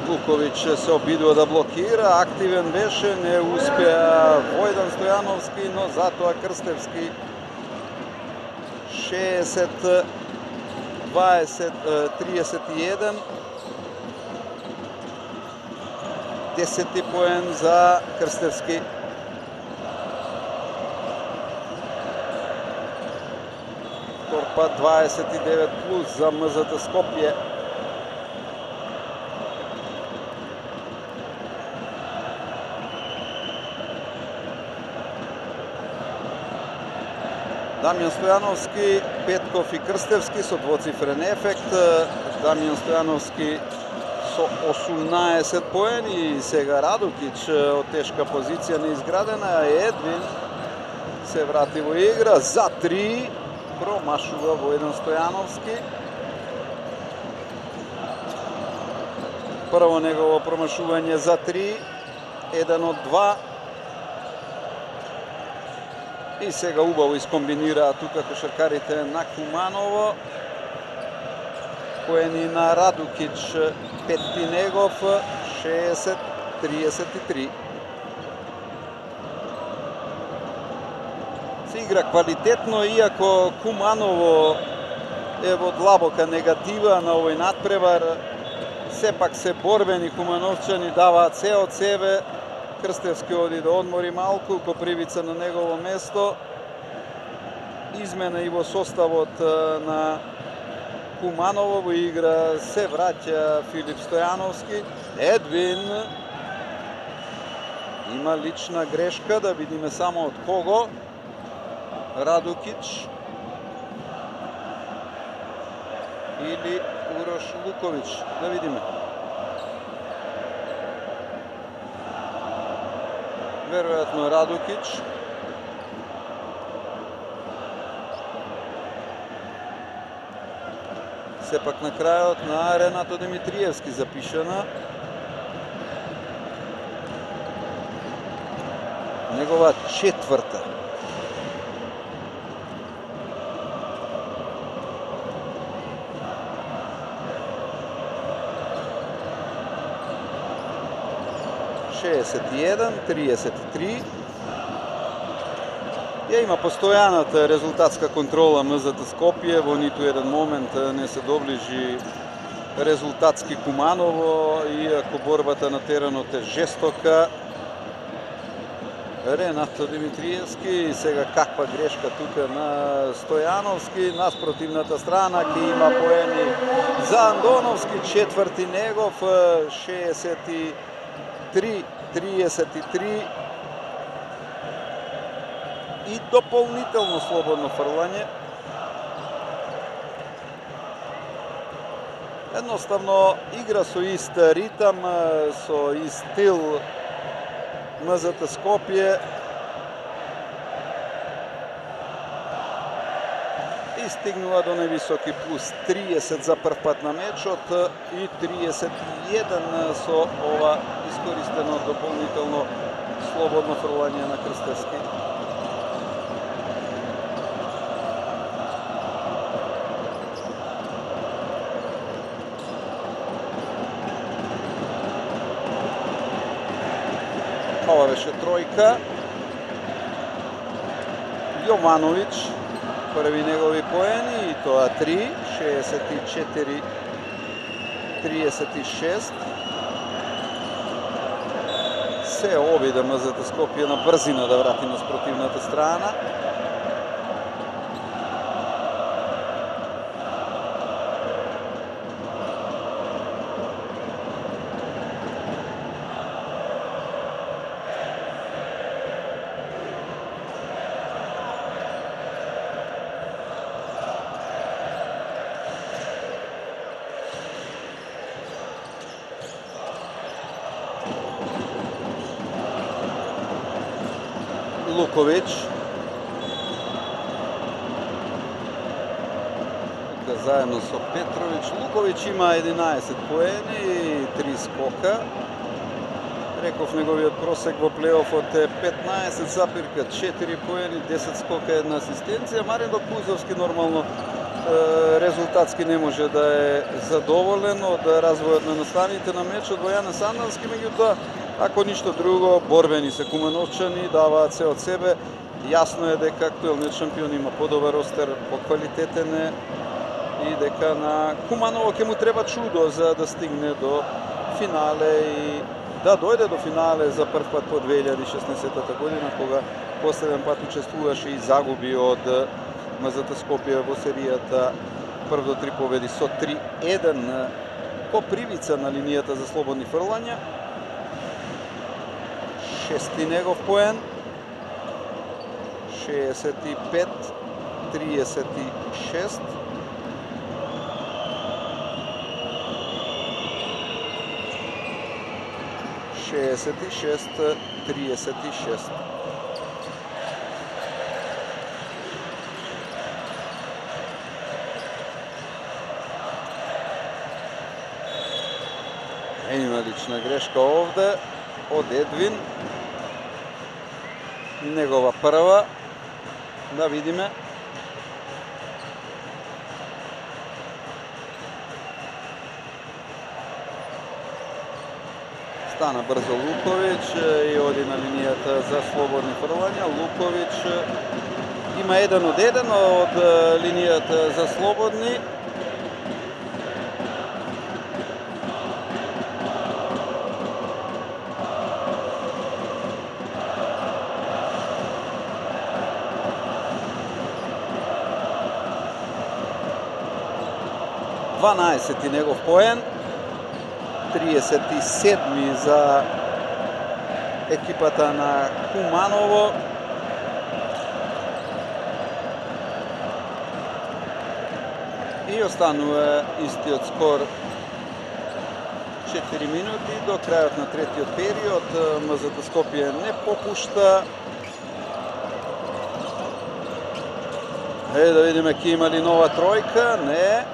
Луковиќ се обидува да блокира, активен беше, не успеа Војдан Стојановски, но затоа Крстевски 60-31. 10 поен за Крстевски. Торпа 29 плюс за МЗТ Скопје. Дамјан Стојановски, Петков и Крстевски со двоцифрен ефект. Дамјан Стојановски со 18 поени и сега Радукиќ од тешка позиција неизградена. Едвин се врати во игра за 3. Промашува Војдан Стојановски. Прво негово промашување за 3. 1 од 2. И сега убаво искомбинираа тука кошаркарите на Куманово. Поени на Радукиќ, петти негов, 60-33. Се игра квалитетно, иако Куманово е во длабока негатива на овој надпревар. Сепак се борбени кумановчани, даваат се од себе. Крстевски оди да одмори малку, Копривица на негово место. Измена и во составот на Куманово во игра се враќа Филип Стојановски. Едвин има лична грешка, да видиме само од кого. Радукиќ или Урош Луковиќ, да видиме. Веројатно Радукиќ. Сепак на крајот на Ренато Димитриевски запишана. Негова четврта. (61, 33). Ја има постојаната резултатска контрола МЗТ Скопје, во ниту еден момент не се доближи резултатски Куманово, иако борбата на теренот е жестока. Ренато Димитриевски, сега каква грешка тука на Стојановски, на спротивната страна ќе има поени за Андоновски, четврти негов, 63-33 и дополнително слободно фрлање. Едноставно игра со ист ритам, со ист стил МЗТ Скопје и стигнува до невисоки плюс 30 за прв пат на мечот и 31 со ова искористено дополнително слободно фрлање на Крстевски. Ова беше тројка. Јовановиќ, први негови поени, и тоа 3, 64-36. Се обида МЗТ Скопје на брзина да врати на спротивната страна. Луковиќ. Тука заедно со Петровиќ. Луковиќ има 11 поени и 3 скока. Реков, неговиот просек во плейофот е 15,4 поени, 10 скока, 1 асистенција. Марин Кузовски нормално резултатски не може да е задоволен од развојот на настаните на мечот во Јане Сандански, меѓутоа, ако ништо друго, борбени се кумановчани, даваат се од себе. Јасно е дека актуелниот шампион има подобар ростер, поквалитетен е и дека на Куманово ќе му треба чудо за да стигне до финале и да дојде до финале за прв пат по 2016 година, кога последен пат учествуваше и загуби од МЗТ Скопје во серијата прв до 3 победи со 3-1 Копривица на линијата за слободни фрлања. Шести негов поен. 65-36. Има лична грешка овде од Едвин. Негова прва. Да видиме. Стана брзо Луковиќ и оди на линијата за слободни фрлања. Луковиќ има 1 од 1 од линијата за слободни. Дванаесети негов поен, 37 за екипата на Куманово. И останува истиот скор 4 минути до крајот на третиот период. МЗТ Скопје не попушта. Да видиме ке има ли нова тројка. Не.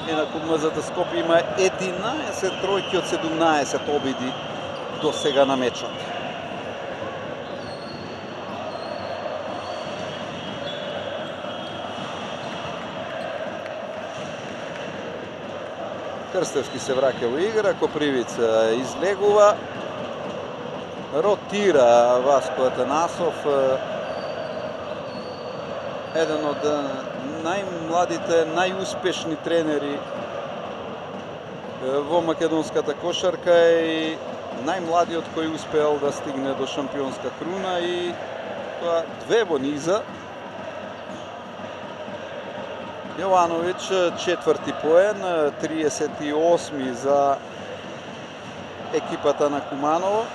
Инаку МЗТ Скопје има 11 тројки од 17 обиди до сега на мечот. Крстевски се враќа во игра, Копривица излегува, ротира Васко Атанасов, еден од најмладите, најуспешни тренери во македонската кошарка и најмладиот кој успеал да стигне до шампионска круна и тоа 2 во низа. Јовановиќ четврти поен, 38 за екипата на Куманово.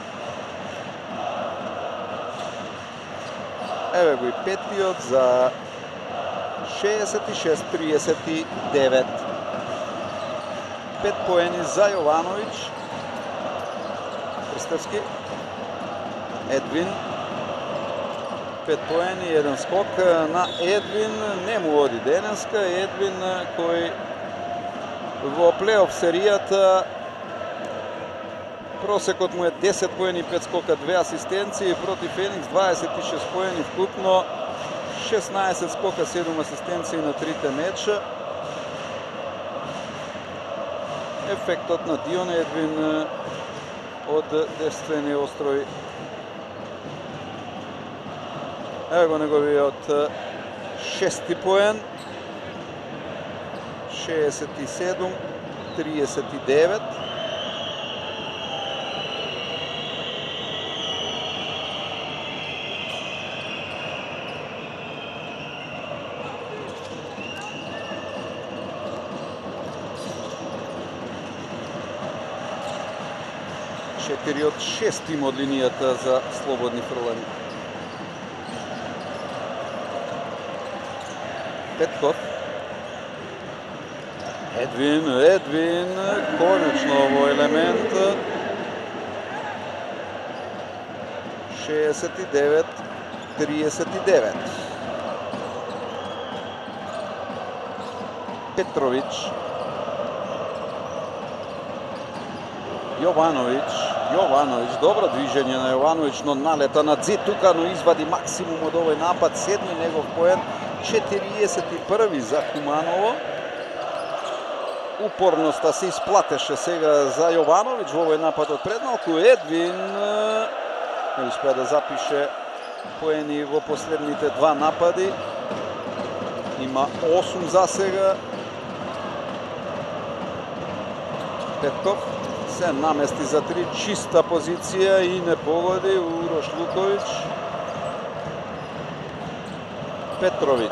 Еве го и петтиот за 66-39. 5 поени за Јовановиќ. Крстевски. Едвин. 5 поени, 1 скок на Едвин. Не му оди денеска. Едвин кој во плейоф серијата просекот му е 10 поени, 5 скока, 2 асистенции, против Феникс 26 поени вкупно, 16 скока, 7 асистенции на трите меча. Ефектот на Дион Едвин од Девствени острови. Ево го неговиот 6-ти поен. 67-39. Четири од 6 им од линијата за слободни фрлања. Петков. Едвин, конечно овој елемент. 69-39. Петрович. Јовановиќ, добро движење на Јовановиќ, но налета на зид тука, но извади максимум од овој напад, седми негов поен, 41 за Куманово. Упорноста се исплатеше сега за Јовановиќ во овој напад од предмалку. Едвин не успеа да запише поени во последните два напади. Има 8 за сега. Петков се намести за 3, чиста позиција и не погоди Урош Луковиќ. Петрович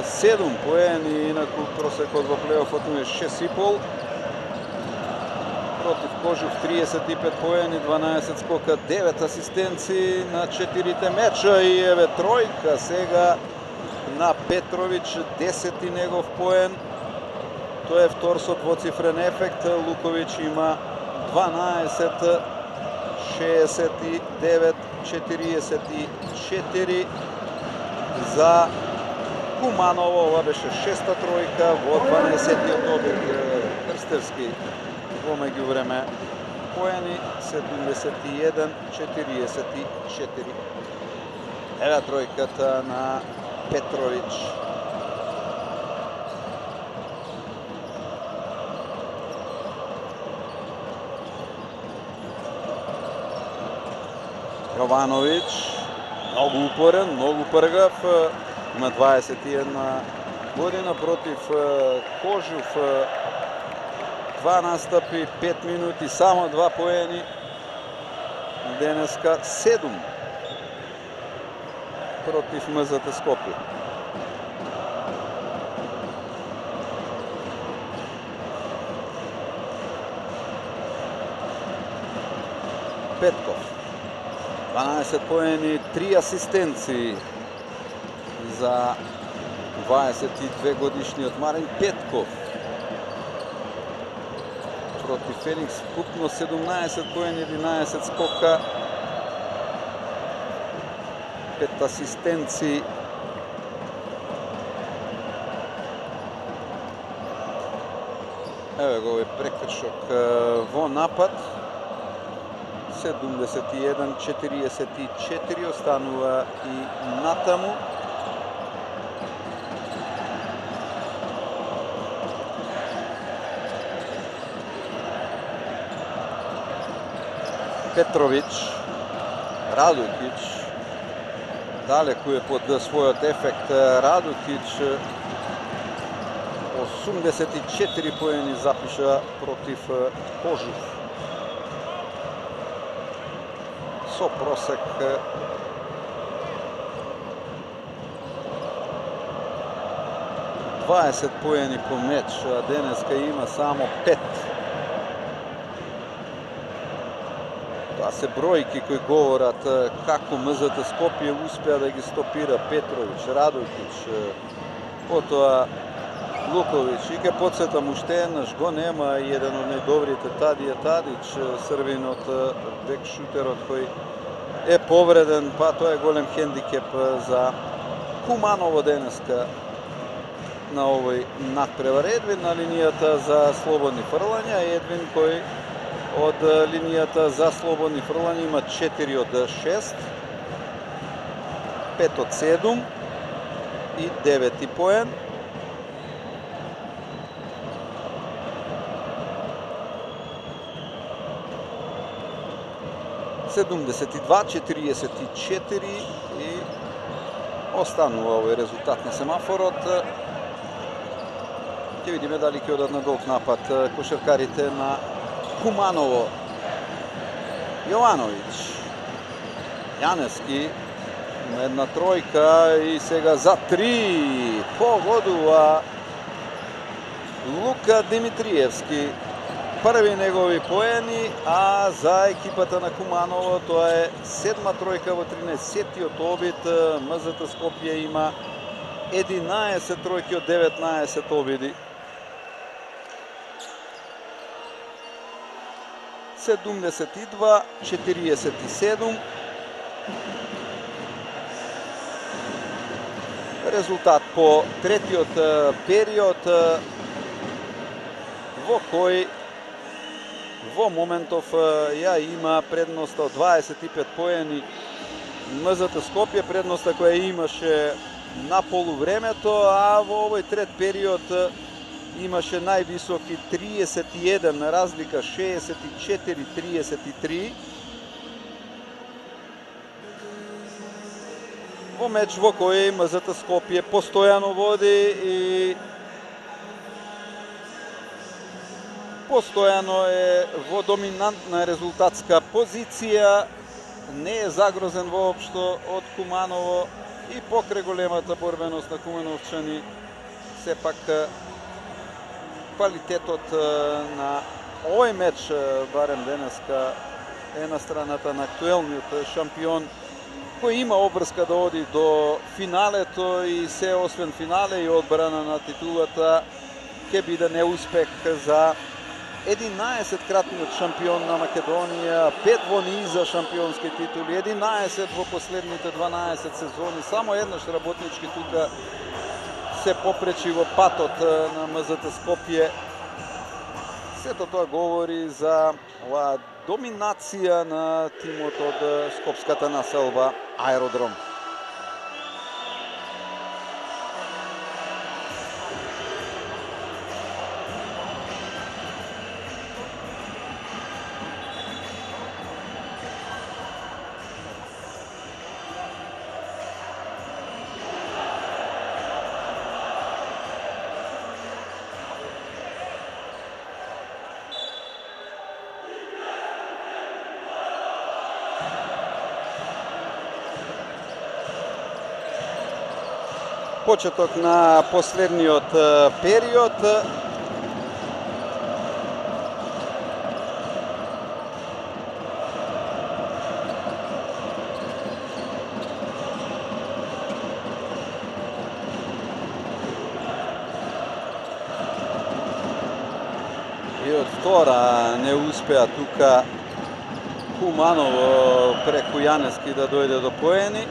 7 поени, инаку просекот во плейофот му е 6,5. Против Кожув 35 поени, 12 скока, 9 асистенции на 4 меча и еве тројка сега на Петрович, 10 негов поен. Тоа е втор со двоцифрен ефект. Луковиќ има 12, 69, 44 за Куманово. Ова беше шеста тројка во 12-тиот обид. Крстевски во меѓувреме поени 71, 44. Ева тројката на Петрович. Јовановиќ, многу упорен, многу пргав, има 21 година против Кожув. 2 настапи, 5 минути, само 2 поени. Денеска 7 против МЗТ Скопје. Петков. 12 поени, 3 асистенции за 22 годишниот Марин Петков. Против Феникс вкупно 17 поени, 11 скока, 5 асистенции. Еве го овој прекршок во напад. 71-44 останува и натаму. Петрович, Радујкиќ, далеку е под својот ефект. Радујкиќ 84 поени запиша против Кожув. Со просек 20 поени по меч, а денеска има само 5. Тоа се бројки кои говорат како МЗТ Скопје успеа да ги стопира Петрович, Радујкиќ, потоа Луковиќ. И ке подсетам уште еднаш, го нема и еден од најдобрите Тадија Тадич, срвинот бек шутерот кој е повреден, па тоа е голем хендикеп за Куманово денеска на овој надпревар. Едвин на линијата за слободни фрлања, Едвин кој од линијата за слободни фрлања има 4 од 6, 5 од 7 и 9 поен. 72-44 и останува овој резултат на семафорот. Ќе видиме дали ќе одат на долг напад кошаркарите на Куманово. Јовановиќ, Јаневски на една тројка и сега за 3 погодува Лука Димитриевски. Први негови поени, а за екипата на Куманово тоа е 7-ма тројка во 13-тиот обид. МЗТ Скопје има 11 тројки од 19 обиди. 72-47. Резултат по третиот период во кој во моментов ја има предност од 25 поени МЗТ Скопје, предноста која имаше на полувремето, а во овој трет период имаше највисоки 31 на разлика 64-33. Во меч во кој МЗТ Скопје постојано води и постојано е во доминантна резултатска позиција, не е загрозен воопшто од Куманово и покрај големата борбеност на кумановчани, сепак квалитетот на овој меч, барем денеска, е на страната на актуелниот шампион, кој има обврска да оди до финалето и се освен финале и одбрана на титулата ќе биде неуспех за 11-кратниот шампион на Македонија, 5 во низа шампионски титули, 11 во последните 12 сезони, само еднаш работнички тука се попречи во патот на МЗТ Скопје. Сето тоа говори за оваа доминација на тимот од скопската населба Аеродром. Почеток на последниот период. И од втора не успеа тука Куманово преку Јаневски да дојде до поени.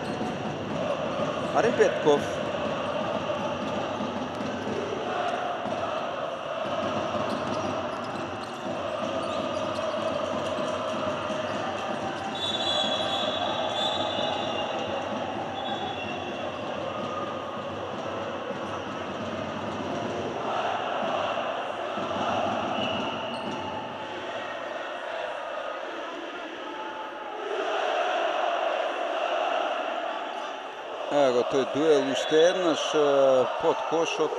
Марин Петков. Ево го тој дуел уште еднаш под кошот.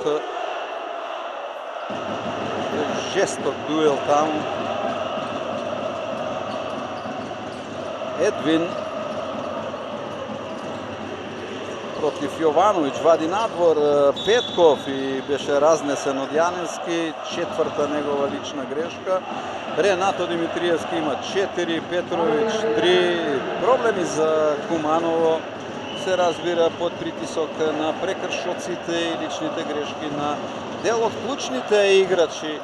Жесток дуел таму. Едвин против Јовановиќ вади надвор Петков и беше разнесен од Јаневски. Четврта негова лична грешка. Ренато Димитриевски има 4, Петровиќ 3. Проблеми за Куманово се разбира под притисок на прекршоците и личните грешки на дел од клучните играчи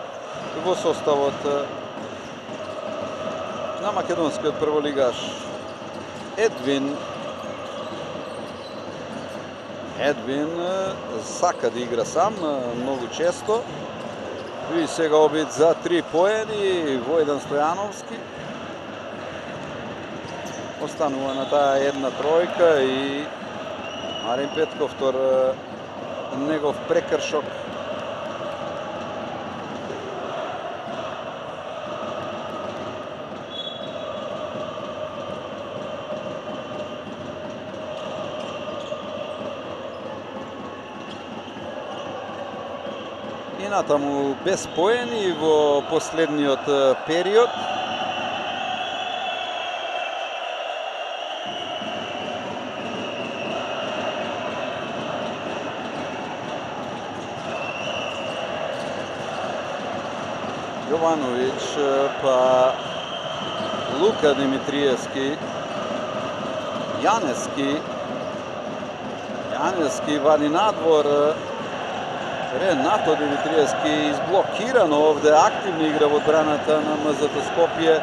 во составот на македонскиот прволигаш. Едвин сака да игра сам многу често. И сега обид за 3 поени во еден Стојановски. Останува на таа една тројка и Марин Петков втор негов прекршок. И натаму без поени во последниот период. Јовановиќ, па Лука Димитриевски, Јанески вади надвор. Ренато Димитриевски изблокирано овде, активно игра во одбраната на МЗТ Скопје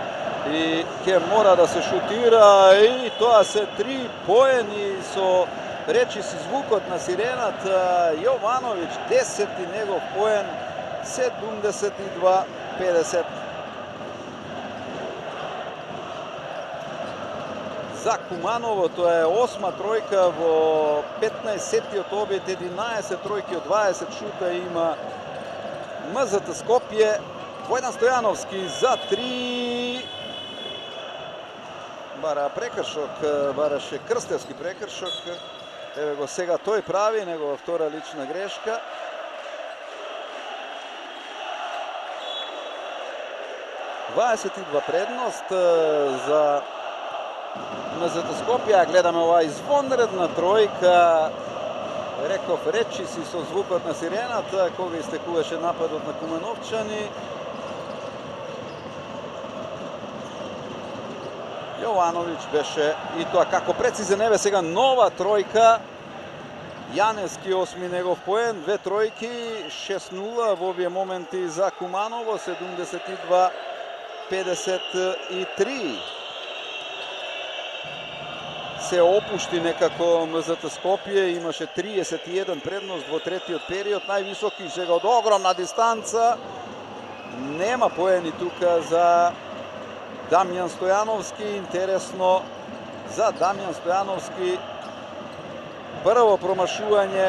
и ќе мора да се шутира и тоа се 3 поени со речиси звукот на сирената. Јовановиќ 10-ти негов поен, 72-50. За Куманово тоа е 8-ма тројка во 15-сетиот обид, 11 тројки од 20 шута има МЗТ Скопје. Војдан Стојановски за 3. Бара прекршок, бараше Крстевски прекршок. Еве го сега тој прави негова втора лична грешка. ...22 предност за МЗТ Скопје. Гледаме оваа извонредна тројка. Реков речиси со звукот на сирената кога истекуваше нападот на кумановчани. Јовановиќ беше и тоа како прецизен. Еве сега нова тројка. Јанески 8 негов поен, 2 тројки, 6-0 во овие моменти за Куманово, 72-53. Се опушти некако МЗТ Скопје, имаше 31 предност во третиот период, највисоки сега од огромна дистанца. Нема поени тука за Дамјан Стојановски. Интересно за Дамјан Стојановски. Прво промашување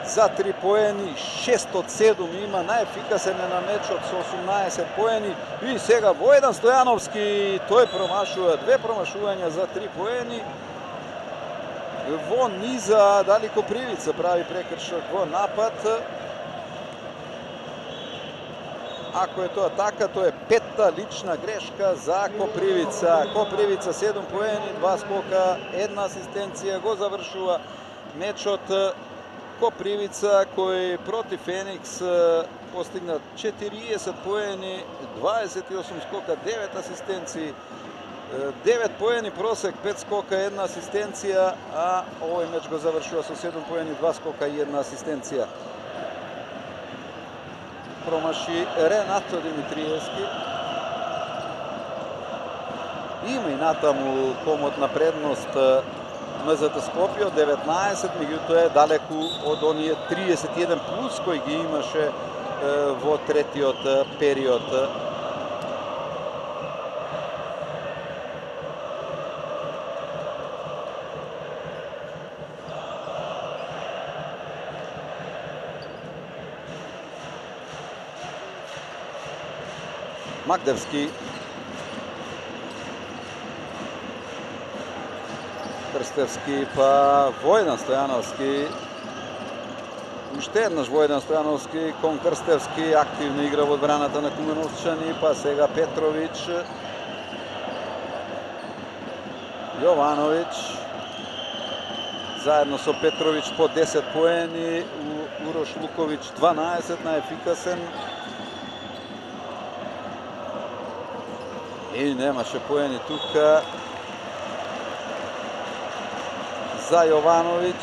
за 3 поени, 6 од 7 има, најефикасен е на мечот со 18 поени. И сега Војдан Стојановски, тој промашува 2 промашувања за 3 поени. Во низа, дали Копривица прави прекршок во напад. Ако е тоа така, тоа е 5-та лична грешка за Копривица. Копривица 7 поени, 2 скока, 1 асистенција, го завршува мечот. Копривица кој против Феникс постигна 40 поени, 28 скока, 9 асистенции, 9 поени просек, 5 скока, 1 асистенција, а овој меч го завршува со 7 поени, 2 скока и 1 асистенција. Промаши Ренато Димитриевски. Има и натаму комотна предност МЗТ Скопје од 19, меѓутоа е далеку од оние 31 плюс кои ги имаше во третиот период. Магдевски. Крстевски, па Војдан Стојановски. Уште еднаш Војдан Стојановски кон Крстевски, активна игра во одбраната на кумановчани, па сега Петровиќ. Јовановиќ. Заедно со Петровиќ по 10 поени, Урош Луковиќ 12, најефикасен. И немаше поени тука за Јовановиќ.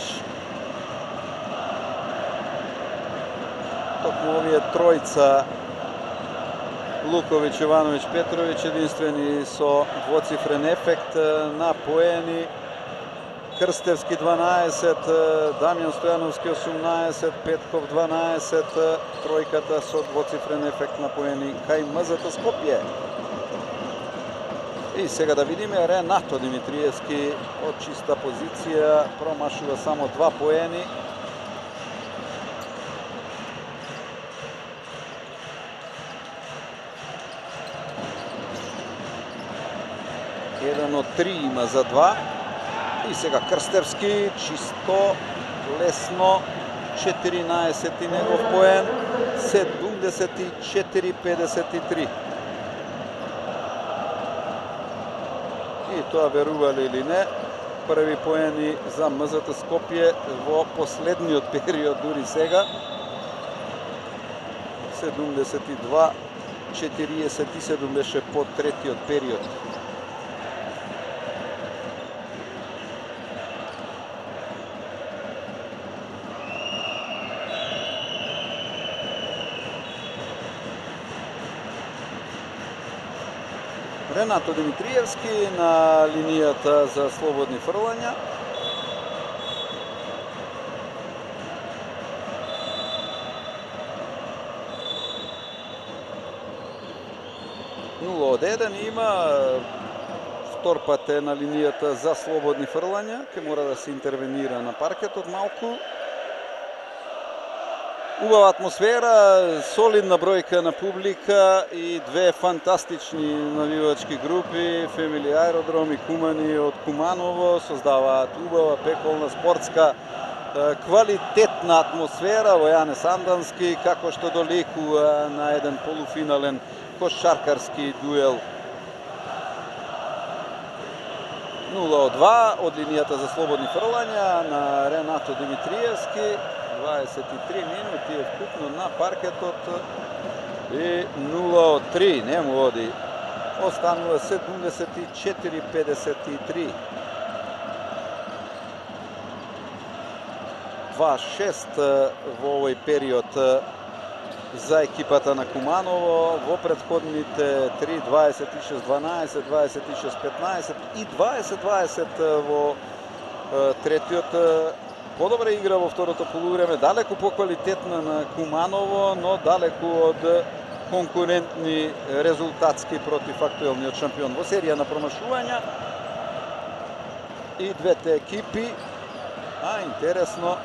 Токму овие тројца Луковиќ, Јовановиќ, Петровиќ единствени со двоцифрен ефект на поени. Крстевски 12, Дамјан Стојановски 18, Петков 12, тројката со двоцифрен ефект на поени кај МЗТ Скопје. И сега да видиме Ренато Димитриевски од чиста позиција, промашува само 2 поени. Еден од 3 има за 2. И сега Крстевски, чисто, лесно, 14 негов поен, 74-53. И тоа, верувале или не, први поени за МЗТ Скопје во последниот период, дури сега. 72-47 беше по третиот период. Ренато Димитриевски на линијата за слободни фрлања. Од 1 има, втор пат е на линијата за слободни фрлања, ке мора да се интервенира на паркетот малку. Убава атмосфера, солидна бројка на публика и две фантастични навивачки групи, Фемили Аеродром и Кумани од Куманово, создаваат убава, пеколна, спортска, квалитетна атмосфера во Јанес Андански, како што доликува на еден полуфинален кошаркарски дуел. 0-2 од линијата за слободни фрлања на Ренато Димитриевски. 23 минути е вкупно на паркетот и 0-3 не му оди. Останува 74-53. 2-6 во овој период за екипата на Куманово, во претходните 3, 26-12, 26-15 и 20-20 во третиот. Подобра игра во второто полувреме, далеку поквалитетна на Куманово, но далеку од конкурентни резултатски против актуелниот шампион. Во серија на промашувања и двете екипи, интересно,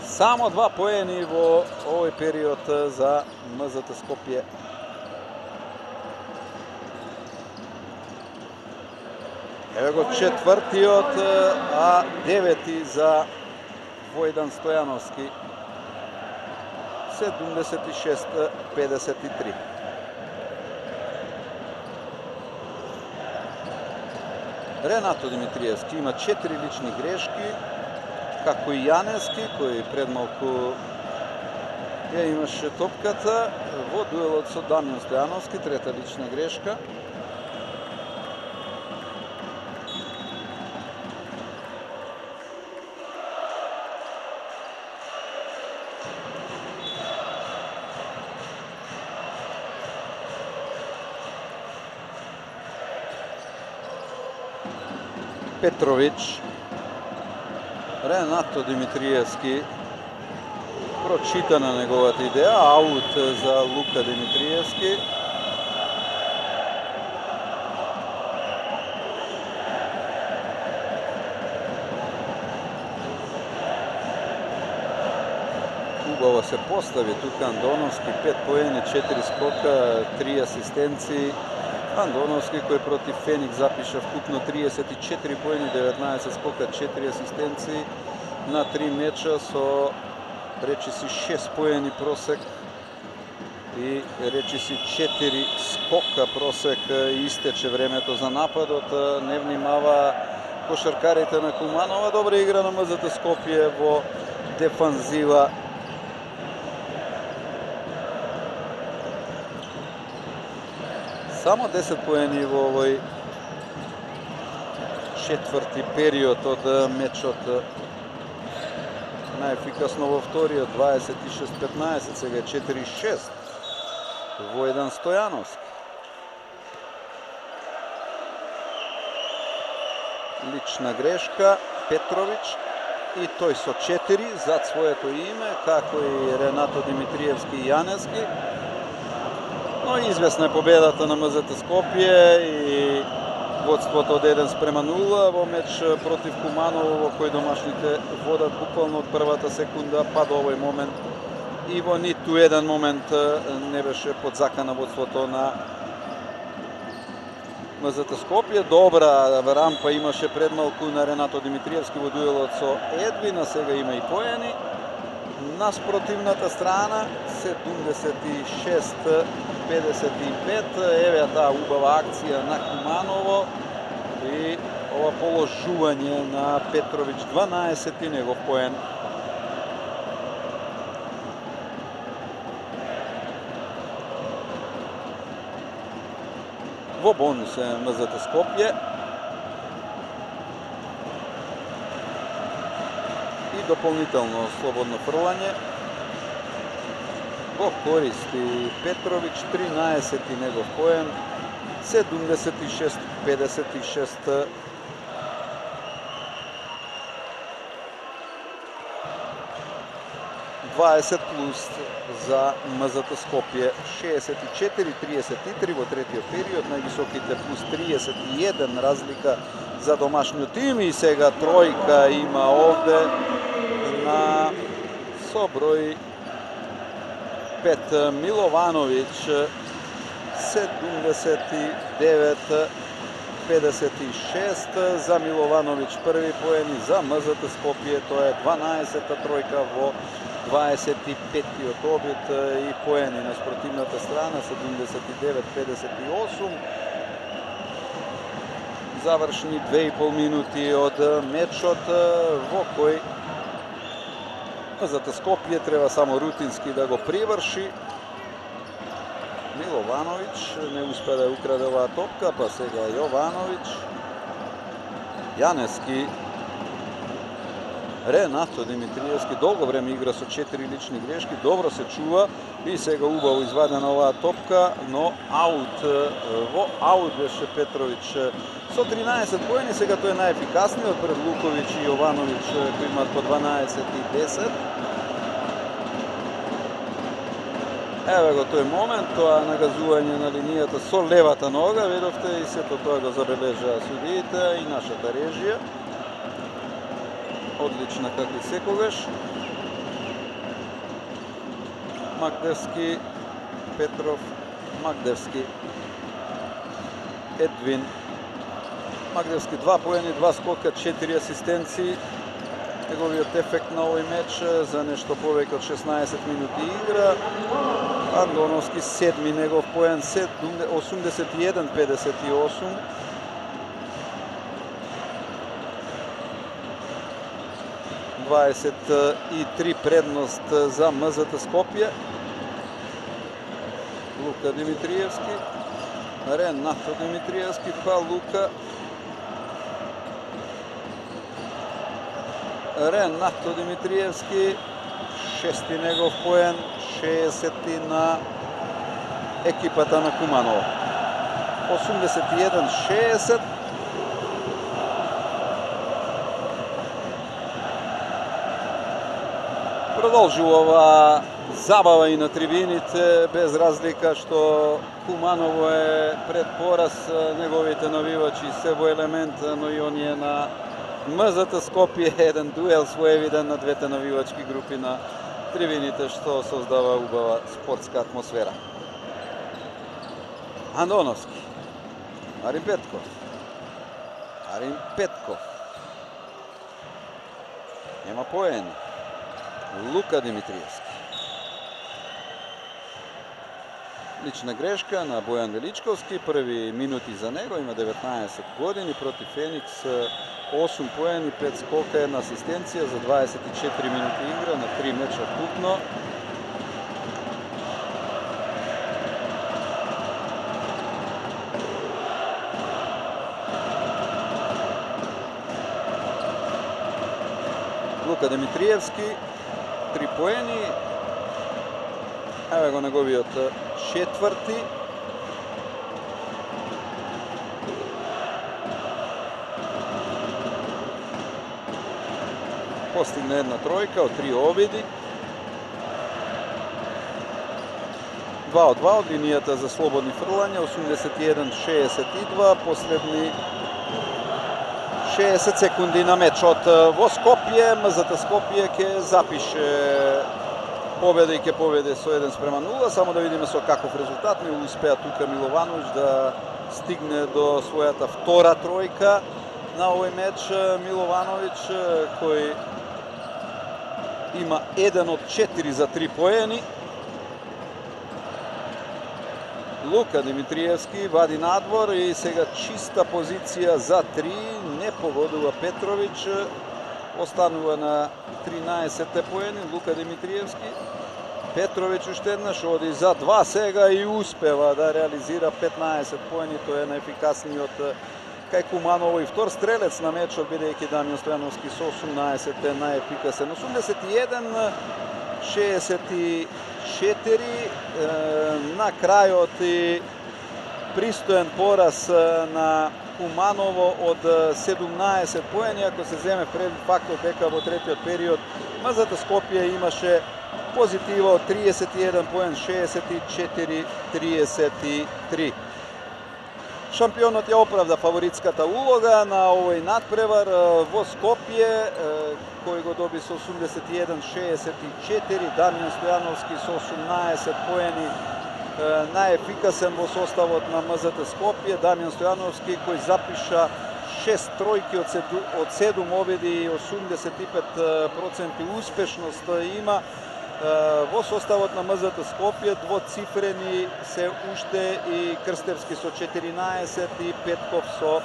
само 2 поени во овој период за МЗТ Скопје. Ево го четвртиот, а девети за Војдан Стојановски. 76-53. Ренато Димитриевски има 4 лични грешки, како и Јанески, кој пред малку ја имаше топката во дуелот со Дамјан Стојановски, трета лична грешка. Петрович, Ренато Димитриевски, прочита на неговата идеја, аут за Лука Димитриевски. Убаво се постави тука Андоновски, 5 поени, 4 скока, 3 асистенции. Андоновски, кој против Феникс запиша вкупно 34 поени, 19 скока, 4 асистенции на 3 меча со речиси 6 поени просек и речиси 4 скока просек. Истече времето за нападот, не внимава кошаркарите на Куманова. Добра игра на МЗТ Скопје во дефанзива. Само 10 поени во овој четврти период од мечот. Најефикасно во вториот, 26-15, сега 4-6. Војдан Стојановски. Лична грешка, Петрович. И тој со 4 зад своето име, како и Ренато Димитриевски и Јанески. Но известна е победата на МЗТ Скопје и водството од 1-0 во меч против Куманово, во кој домашните водат буквално од првата секунда па до овој момент. И во ниту еден момент не беше под закана водството на МЗТ Скопје. Добра рампа имаше пред малку на Ренато Димитриевски во дуелот со Едвин, а сега има и поени на спротивната страна. 76-55. Еве таа убава акција на Куманово и ова положување на Петрович, 12-ти негов поен. Во бонус е МЗТ Скопје. И дополнително слободно фрлање. Го користи Петрович, 13-ти негов поен. 76-56. плюс за МЗТ Скопје, 64-33 во третиот период, највисоките плюс 31 разлика за домашниот тим и сега тројка има овде на со број 5 Миловановиќ, 79-56 за Миловановиќ први поен и за МЗТ Скопје тоа е 12-та тројка во 25-тиот обид и поени на спротивната страна, 79-58. Завршни 2,5 минути од мечот во кој МЗТ Скопје треба само рутински да го приврши. Миловановиќ не успе да украде оваа топка, па сега Јовановиќ. Јанески. Ренато Димитриевски долго време игра со 4 лични грешки, добро се чува и сега убаво извадена оваа топка, но аут, во аут беше Петрович со 13 поени, сега тој е најефикасниот пред Луковиќ и Јовановиќ кои имаат по 12 и 10. Еве го тој момент, тоа нагазување на линијата со левата нога, видовте и сето тоа го забележаа судиите и нашата режија. Одлична како и секогаш. Магдевски, Петров, Магдевски, Едвин. Магдевски 2 поени, 2 скока, 4 асистенции. Неговиот ефект на овој меч за нешто повеќе од 16 минути игра. Андоновски 7 негов поен, 81-58. и 3 предност за МЗТ Скопје. Лука Димитриевски, Ренато Димитриевски, па Лука. Ренато Димитриевски, 6-ти негов поен, 60-ти на екипата на Куманово. 81-60. Продолжува забава и на трибините, без разлика што Куманово е пред пораз, неговите навивачи се во елемент, но и оние на МЗТ Скопје, еден дуел своевиден на двете навивачки групи на трибините, што создава убава спортска атмосфера. Андоновски, Арим Петков, нема поени. Лука Димитриевски. Лична грешка на Бојан Величковски, први минути за него, има 19 години, против Феникс 8 поени, 5 скока, 1 асистенција за 24 минути игра на 3 меча вкупно. Лука Димитриевски, 3 поени. Еве го неговиот четврти. Постигна една тројка од 3 обиди. 2 од 2 од линијата за слободни фрлања, 81-62, последни 60 секунди на мечот во Скопје. МЗТ Скопје ќе запише победа и ќе победе со 1:0. Само да видиме со каков резултат не успеа тука Миловановиќ да стигне до својата втора тројка на овој меч. Миловановиќ кој има 1 од 4 за 3 поени. Лука Димитриевски вади надвор и сега чиста позиција за 3. Не погодува Петровиќ. Останува на 13 поени Лука Димитриевски. Петровиќ уште еднаш оди за 2 сега и успева да реализира 15 поени. Тој е најефикасниот кај Куманово и втор стрелец на мечот, бидејќи Дамјан Стојановски со 18 е најефикасен. 81-64 на крајот и пристоен пораз на Куманово од 17 поени, ако се земе предвид фактот дека во третиот период МЗТ Скопје имаше позитива од 31 поен, 64-33. Шампионот ја оправда фаворитската улога на овој надпревар во Скопје, кој го доби со 81-64. Дамјан Стојановски со 18 поени, најефикасен во составот на МЗТ Скопје. Дамјан Стојановски кој запиша 6 тројки од 7 обиди и 85% успешност има. Во составот на МЗТ Скопје двоцифрени се уште и Крстевски со 14 и Петков со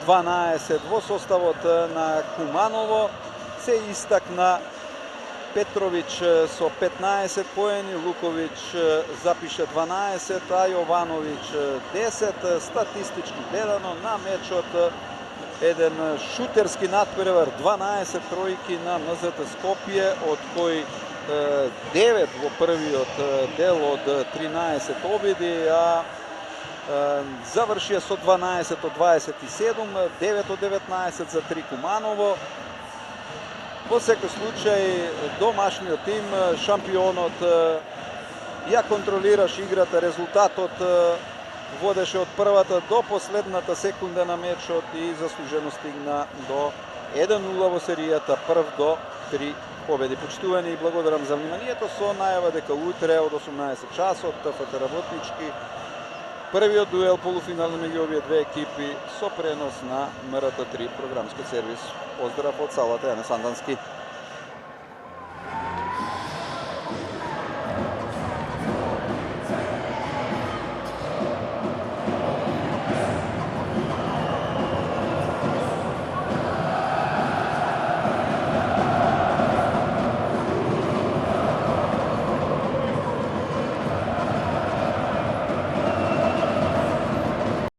12. Во составот на Куманово се истакна Петровиќ со 15 поени, Луковиќ запише 12, а Јовановиќ 10. Статистички гледано на мечот еден шутерски надпревар, 12 тројки на МЗТ Скопје, од кои 9 во првиот дел од 13 обиди, а завршија со 12 од 27, 9 од 19 за 3 Куманово. Во секој случај, домашниот тим, шампионот, ја контролираш играта, резултатот водеше од првата до последната секунда на мечот и заслужено стигна до 1:0 во серијата, прв до 3 победи. Почитувани и благодарам за вниманието со најава дека утре од 18 часот ТФТ Работнички првиот дуел полуфинални меѓу овие две екипи со пренос на МРТ3 програмски сервис. Поздрав од салата Јане Сандански.